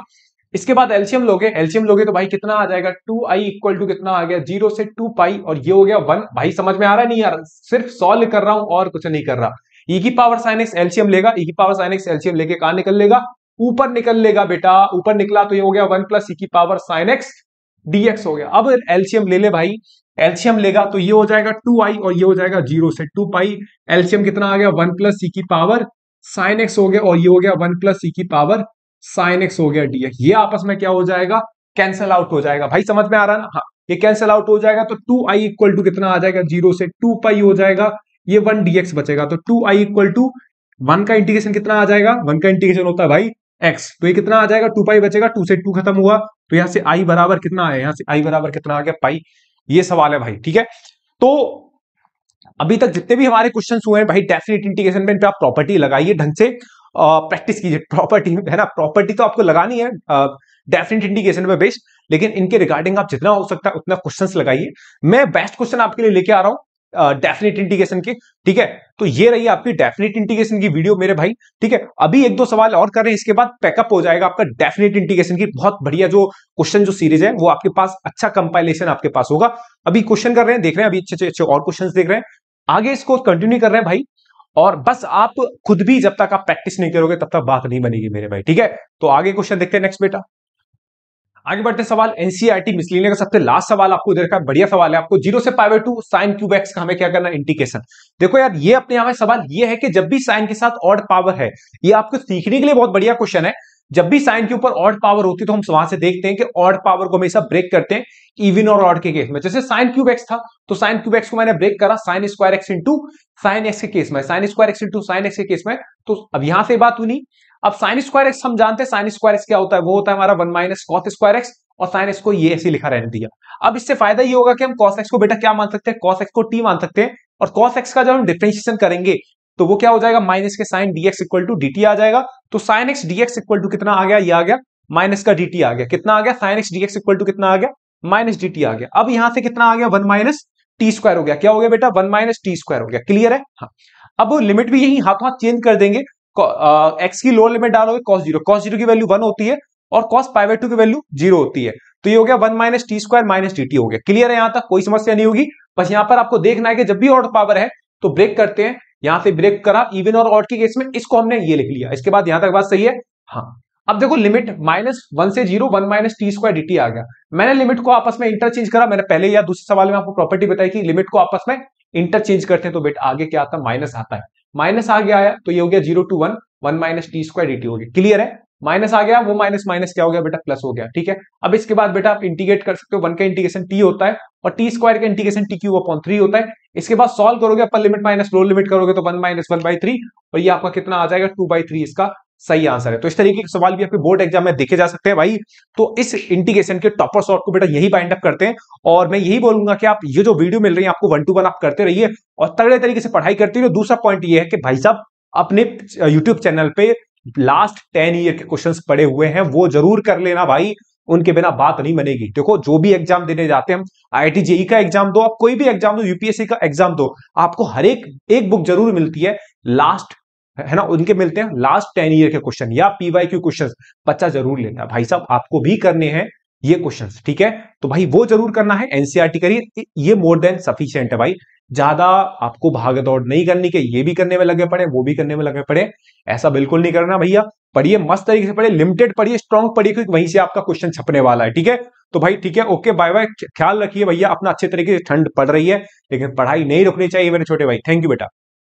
इसके बाद एलसीएम लोगे, एलसीएम लोगे तो भाई कितना आ जाएगा 2i इक्वल टू कितना आ गया 0 से 2 पाई, और ये हो गया 1। भाई समझ में आ रहा है नहीं यार, सिर्फ सॉल्व कर रहा हूं और कुछ नहीं कर रहा। ई की पावर साइन एक्स एलसीएम लेगा, ई की पावर साइन एक्स एलसीएम लेके कहां निकल लेगा, ऊपर निकल लेगा बेटा, ऊपर निकला तो ये हो गया 1 प्लस ई की पावर साइन एक्स डीएक्स हो गया। अब एलसीएम ले ले भाई, एलसीएम लेगा तो ये हो जाएगा 2i, और ये हो जाएगा 0 से 2 पाई, एलसीएम कितना आ गया 1 प्लस ई की पावर साइन एक्स हो गया, और ये हो गया 1 प्लस ई की पावर साइन एक्स हो गया डीएक्स। ये आपस में क्या हो जाएगा, कैंसल आउट हो जाएगा। भाई समझ में आ रहा है ना, हाँ ये कैंसल आउट हो जाएगा, तो 2i इक्वल टू कितना आ जाएगा 0 से 2 पाई हो जाएगा, ये 1 dx बचेगा, तो 2i इक्वल टू 1 का इंटीग्रेशन कितना आ जाएगा, 1 का इंटीग्रेशन होता है भाई x, तो ये कितना आ जाएगा 2 पाई बचेगा, 2 से 2 खत्म हुआ, तो यहां से i बराबर कितना आया, यहां से i बराबर कितना आ गया पाई। ये सवाल है भाई, ठीक है। तो अभी तक जितने भी हमारे क्वेश्चंस हुए हैं भाई डेफिनेट इंटीग्रेशन में, इन पे आप प्रॉपर्टी लगाइए, ढंग से प्रैक्टिस कीजिए। प्रॉपर्टी है ना, प्रॉपर्टी तो आपको लगानी है डेफिनेट इंटीग्रेशन पे बेस्ड, लेकिन इनके रिगार्डिंग आप जितना हो सकता है उतना क्वेश्चंस लगाइए। मैं बेस्ट क्वेश्चन आपके लिए लेके आ रहा हूं डेफिनेट इंटीग्रेशन के, ठीक है। तो ये रही आपकी डेफिनेट इंटीग्रेशन की वीडियो मेरे भाई, ठीक है। अभी एक दो सवाल और कर रहे हैं, इसके बाद पैकअप हो जाएगा आपका डेफिनेट इंटीग्रेशन की बहुत बढ़िया जो क्वेश्चन जो सीरीज है वो आपके पास अच्छा कंपाइलेशन आपके पास होगा। अभी क्वेश्चन कर रहे हैं, देख रहे हैं, अभी अच्छे अच्छे और क्वेश्चन देख रहे हैं, आगे इसको कंटिन्यू कर रहे हैं भाई। और बस आप खुद भी जब तक आप प्रैक्टिस नहीं करोगे तब तक बात नहीं बनेगी मेरे भाई, ठीक है। तो आगे क्वेश्चन देखते हैं नेक्स्ट बेटा। आगे बढ़ते सवाल एनसीईआरटी मिसलिनियस का सबसे लास्ट सवाल आपको दे रखा है, बढ़िया सवाल है। आपको 0 से pi by 2 sine cube x का हमें क्या करना है, इंटीग्रेशन। देखो यार ये अपने यहां में सवाल ये है कि जब भी साइन के साथ ऑड पावर है, ये आपको सीखने के लिए बहुत बढ़िया क्वेश्चन है। जब भी साइन के ऊपर ऑड पावर होती है तो हम वहां से देखते हैं कि ऑड पावर को हमेशा ब्रेक करते हैं इवन और ऑड के केस में। जैसे साइन क्यूब एक्स था तो साइन क्यूब एक्स को मैंने ब्रेक करा sine square x into sine x के केस में, sine square x into sine x के केस में। तो अब यहां से बात हुई, अब साइन स्क्वायर एक्स हम जानते हैं, साइन स्क्वायर एक्स क्या होता है, वो होता है हमारा 1 माइनस कॉस स्क्वायर एक्स, और साइन एक्स को ये ऐसे लिखा रहने दिया। अब इससे फायदा ये होगा कि हम कॉस एक्स को बेटा क्या मान सकते हैं, कॉस एक्स को टी मान सकते हैं, और कॉस एक्स का जब हम डिफरेंशिएशन करेंगे तो वो क्या हो जाएगा माइनस के sine d x equal to dt आ जाएगा। तो sine x d x equal to कितना आ गया, ये आ गया माइनस का dt आ गया, कितना आ गया sine x d x equal to कितना आ गया माइनस dt आ गया। अब यहां से कितना आ गया 1 माइनस टी स्क्वायर हो गया, क्या हो गया बेटा 1 माइनस टी स्क्वायर हो गया। क्लियर है। हाँ अब लिमिट भी यही हाथों हाथ चेंज कर देंगे, एक्स की लोअर लिमिट डालोगे cos 0 की वैल्यू 1 होती है और cos पाई बाय 2 की वैल्यू 0 होती है, तो ये हो गया 1 minus T square minus dt हो गया। क्लियर है, यहां तक कोई समस्या नहीं होगी। बस यहां पर आपको देखना है कि जब भी ऑड पावर है तो ब्रेक करते हैं, यहां से ब्रेक करा इवन और ऑड के केस में, इसको हमने ये लिख लिया। इसके बाद यहां तक बात सही है। हाँ अब देखो लिमिट -1 से 0 1 माइनस टी स्क्वायर dt आ गया। मैंने लिमिट को आपस में इंटरचेंज करा, मैंने पहले या दूसरे सवाल में आपको प्रॉपर्टी बताई कि लिमिट को आपस में इंटरचेंज करते हैं तो बेटा आगे क्या आता है माइनस आता है, माइनस आ गया आया तो ये हो गया 0 to 1 1 minus T square dt हो गया। क्लियर है, माइनस आ गया वो माइनस माइनस क्या हो गया बेटा प्लस हो गया। ठीक है, अब इसके बाद बेटा आप इंटीग्रेट कर सकते हो, 1 का इंटीग्रेशन t होता है और टी स्क्वायर का इंटीग्रेशन टी क्यूब अपॉन 3 होता है। इसके बाद सॉल्व करोगे अपर लिमिट माइनस लोअर लिमिट करोगे तो 1 माइनस 1/3 और ये आपका कितना आ जाएगा 2/3 इसका सही आंसर है। तो इस तरीके के सवाल भी आपके बोर्ड एग्जाम में देखे जा सकते हैं भाई। तो इस इंटीग्रेशन के टॉपर सॉर्ट को बेटा यही बाइंड अप करते हैं और मैं यही बोलूंगा कि आप ये जो वीडियो मिल रही है आपको 1 to 1 आप करते रहिए और तगड़े तरीके से पढ़ाई करते रहिए। दूसरा पॉइंट ये है कि भाई साहब अपने यूट्यूब चैनल पे लास्ट 10 ईयर के क्वेश्चंस पड़े हुए हैं वो जरूर कर लेना भाई, उनके बिना बात नहीं बनेगी। देखो जो भी एग्जाम देने जाते हैं हम, आईआईटी जेईई का एग्जाम दो, आप कोई भी एग्जाम दो, यूपीएससी का एग्जाम दो, आपको हर एक बुक जरूर मिलती है लास्ट, है ना, उनके मिलते हैं लास्ट 10 ईयर के क्वेश्चन या पीवाईक्यू क्वेश्चन, बच्चा जरूर लेता है भाई साहब, आपको भी करने हैं ये क्वेश्चंस, ठीक है, तो भाई वो जरूर करना है, एनसीईआरटी करिए, ये मोर देन सफिशिएंट है भाई। ज्यादा आपको भाग दौड़ नहीं करनी कि ये भी करने में लगे पड़े वो भी करने में लगे पड़े, ऐसा बिल्कुल नहीं करना भैया। पढ़िए, मस्त तरीके से पढ़िए, लिमिटेड पढ़िए, स्ट्रॉन्ग पढ़िए, क्योंकि वहीं से आपका क्वेश्चन छपने वाला है, ठीक है। तो भाई ठीक है, ओके, बाय बाय, ख्याल रखिए भैया अपना अच्छे तरीके से, ठंड पड़ रही है लेकिन पढ़ाई नहीं रुकनी चाहिए मेरे छोटे भाई। थैंक यू बेटा।